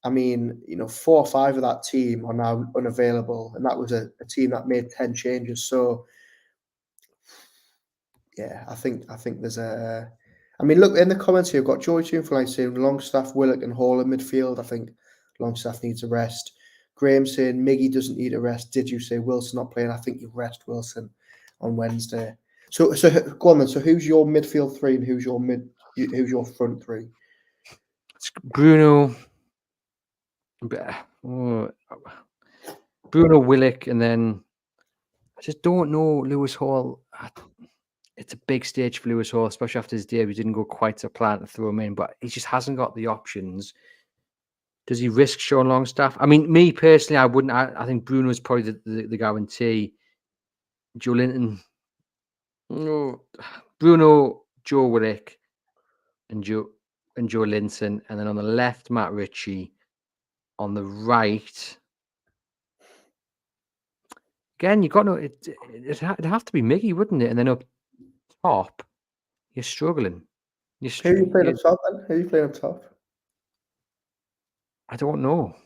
I mean, 4 or 5 of that team are now unavailable, and that was a team that made 10 changes. So, yeah, I think there's a. I mean, look in the comments here. I've got Joy Tunefly saying Longstaff, Willock, and Hall in midfield. I think Longstaff needs a rest. Graham saying Miggy doesn't need a rest. Did you say Wilson not playing? I think you rest Wilson on Wednesday. So go on then. So who's your midfield three and who's your front three? It's Bruno, Willock, and then I just don't know Lewis Hall. It's a big stage for Lewis Hall, especially after his debut. He didn't go quite to plan to throw him in, but he just hasn't got the options Does he risk Sean Longstaff? I mean, me personally, I wouldn't. I think Bruno's probably the guarantee. Joe Linton, no, Bruno, Joe Willock, and Joe Linton, and then on the left, Matt Ritchie. On the right, again, you got no. It'd have to be Miggy, wouldn't it? And then up top, you're struggling. Who are you playing up top then? Who are you playing up top? I don't know.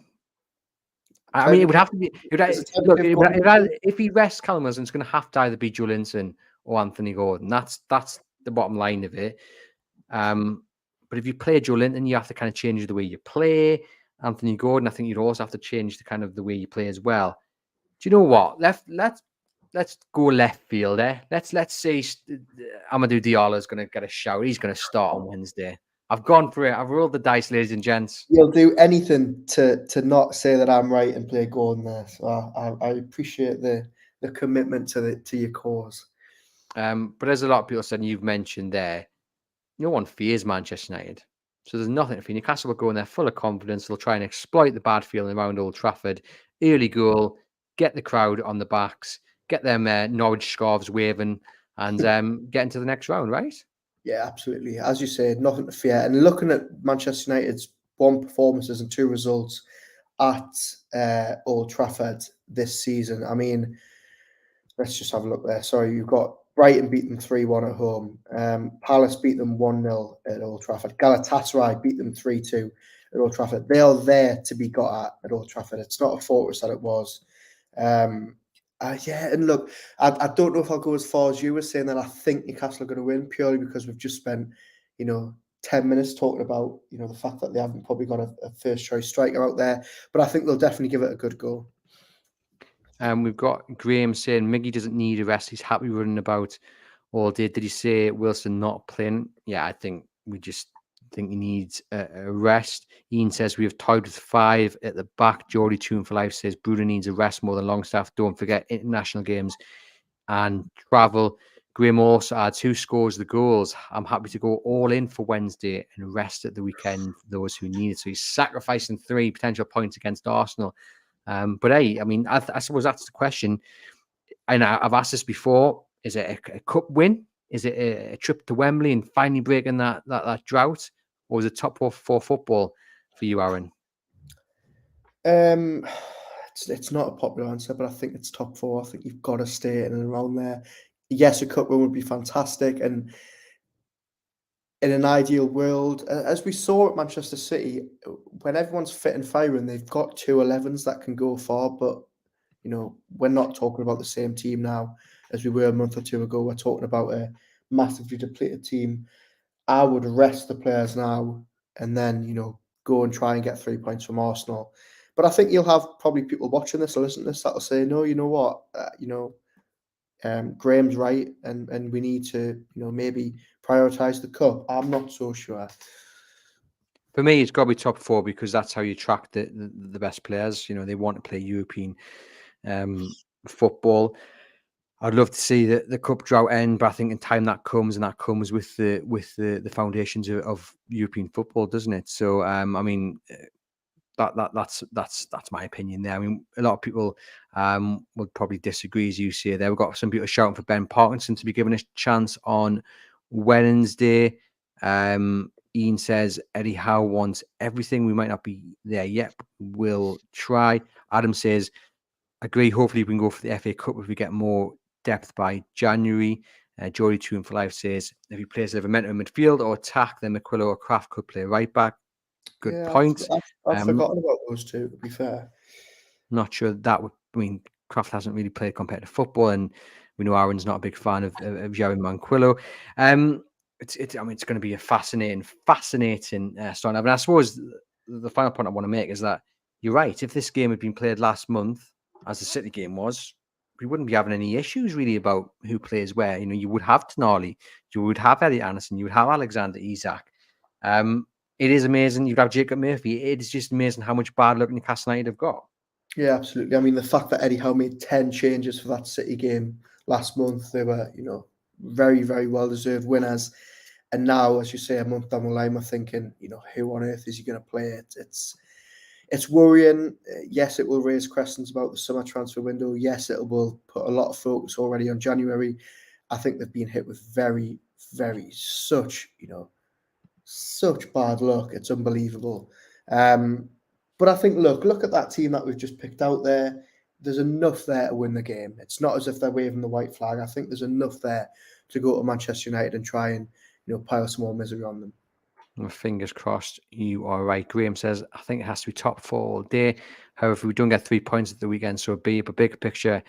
I mean, it would have to be. Look, if he rests Callum Wilson, it's going to have to either be Joe Linton or Anthony Gordon. That's the bottom line of it. But if you play Joe Linton, you have to kind of change the way you play. Anthony Gordon, I think you'd also have to change the way you play as well. Do you know what? Let's go left field there. Let's say Amadou Diallo is going to get a shout. He's going to start on Wednesday. I've gone for it. I've rolled the dice, ladies and gents. You'll do anything to not say that I'm right and play Gordon there. So I appreciate the commitment to your cause. But as a lot of people said, and you've mentioned there, no one fears Manchester United. So there's nothing for Newcastle. Will go in there full of confidence. They'll try and exploit the bad feeling around Old Trafford. Early goal, get the crowd on the backs, get them Norwich scarves waving, and get into the next round, right? Yeah, absolutely. As you said, nothing to fear. And looking at Manchester United's 1 performances and 2 results at Old Trafford this season, I mean, let's just have a look there. Sorry, you've got Brighton beat them 3-1 at home. Palace beat them 1-0 at Old Trafford. Galatasaray beat them 3-2 at Old Trafford. They are there to be got at Old Trafford. It's not a fortress that it was. And look, I don't know if I'll go as far as you were saying that I think Newcastle are going to win purely because we've just spent, 10 minutes talking about, the fact that they haven't probably got a first choice striker out there. But I think they'll definitely give it a good go. We've got Graham saying Miggy doesn't need a rest. He's happy running about all day. Did he say Wilson not playing? Yeah, I think we just think he needs a rest. Ian says we have tied with 5 at the back. Geordie Tune for Life says Bruno needs a rest more than Longstaff. Don't forget international games and travel. Graham also adds, who scores the goals? I'm happy to go all in for Wednesday and rest at the weekend for those who need it. So he's sacrificing 3 potential points against Arsenal. But hey, I mean, I suppose that's the question. And I've asked this before. Is it a cup win? Is it a trip to Wembley and finally breaking that drought? Or is it top 4 football for you, Aaron? It's not a popular answer, but I think it's top 4. I think you've got to stay in and around there. Yes, a cup win would be fantastic. And in an ideal world, as we saw at Manchester City, when everyone's fit and firing, they've got 2 11s that can go far. But, we're not talking about the same team now as we were a month or 2 ago. We're talking about a massively depleted team. I would rest the players now and then, go and try and get 3 points from Arsenal. But I think you'll have probably people watching this or listening to this that'll say, no, you know what, Graham's right, and we need to, maybe prioritise the cup. I'm not so sure. For me, it's got to be top 4 because that's how you track the best players. They want to play European football. I'd love to see the cup drought end, but I think in time that comes with the foundations of European football, doesn't it? So I mean, that's my opinion there. I mean, a lot of people would probably disagree, as you say there. We've got some people shouting for Ben Parkinson to be given a chance on Wednesday. Ian says Eddie Howe wants everything. We might not be there yet, but we'll try. Adam says, agree. Hopefully we can go for the FA Cup if we get more depth by January. Geordie Tune for Life says if he plays a momentum in midfield or attack, then McQuillan or Kraft could play right back. Good point. I've forgotten about those 2, to be fair. Not sure that would. I mean, Kraft hasn't really played competitive football, and we know Aaron's not a big fan of Jerry Manquillo. It's going to be a fascinating start. I mean, I suppose the final point I want to make is that you're right. If this game had been played last month, as the City game was, we wouldn't be having any issues really about who plays where. You would have Tonali, you would have Elliot Anderson, you would have Alexander Isak. It is amazing. You'd have Jacob Murphy. It is just amazing how much bad luck Newcastle United have got. Yeah, absolutely. I mean, the fact that Eddie Howe made 10 changes for that City game last month, they were, very, very well-deserved winners. And now, as you say, a month down the line, we're thinking, who on earth is he going to play? It's it's worrying. Yes, it will raise questions about the summer transfer window. Yes, it will put a lot of focus already on January. I think they've been hit with very, very such bad luck. It's unbelievable. But I think, look at that team that we've just picked out there. There's enough there to win the game. It's not as if they're waving the white flag. I think there's enough there to go to Manchester United and try and pile some more misery on them. Well, fingers crossed, you are right. Graham says, I think it has to be top 4 all day. However, if we don't get 3 points at the weekend, so be it. But bigger picture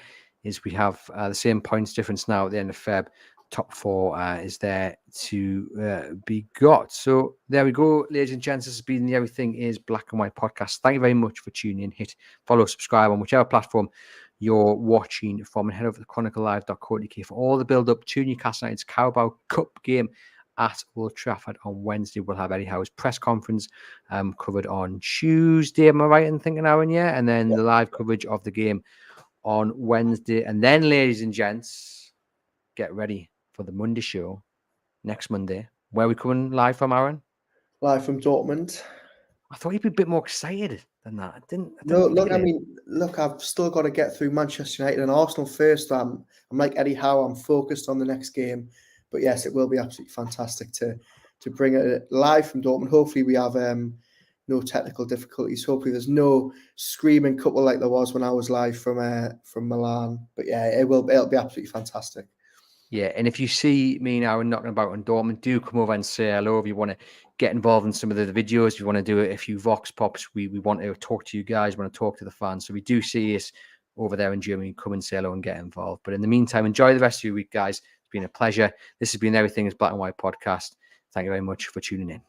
is we have the same points difference now at the end of Feb. Top 4 is there to be got. So there we go, ladies and gents. This has been the Everything is Black and White podcast. Thank you very much for tuning in. Hit follow, subscribe on whichever platform you're watching from, and head over to chroniclelive.co.uk for all the build up to Newcastle United's Carabao Cup game at Old Trafford on Wednesday. We'll have Eddie Howe's press conference covered on Tuesday. Am I right in thinking, Aaron? Yeah, and then the live coverage of the game on Wednesday. And then, ladies and gents, get ready for the Monday show next Monday. Where are we coming live from, Aaron? Live from Dortmund. I thought you'd be a bit more excited than that. I didn't I've still got to get through Manchester United and Arsenal first. I'm like Eddie Howe. I'm focused on the next game. But yes, it will be absolutely fantastic to bring it live from Dortmund. Hopefully we have no technical difficulties. Hopefully there's no screaming couple like there was when I was live from Milan. But yeah, it'll be absolutely fantastic. Yeah, and if you see me and Aaron knocking about in Dortmund, do come over and say hello. If you want to get involved in some of the videos, if you want to do a few Vox Pops, we want to talk to you guys, want to talk to the fans. So we do see us over there in Germany. Come and say hello and get involved. But in the meantime, enjoy the rest of your week, guys. It's been a pleasure. This has been Everything is Black and White podcast. Thank you very much for tuning in.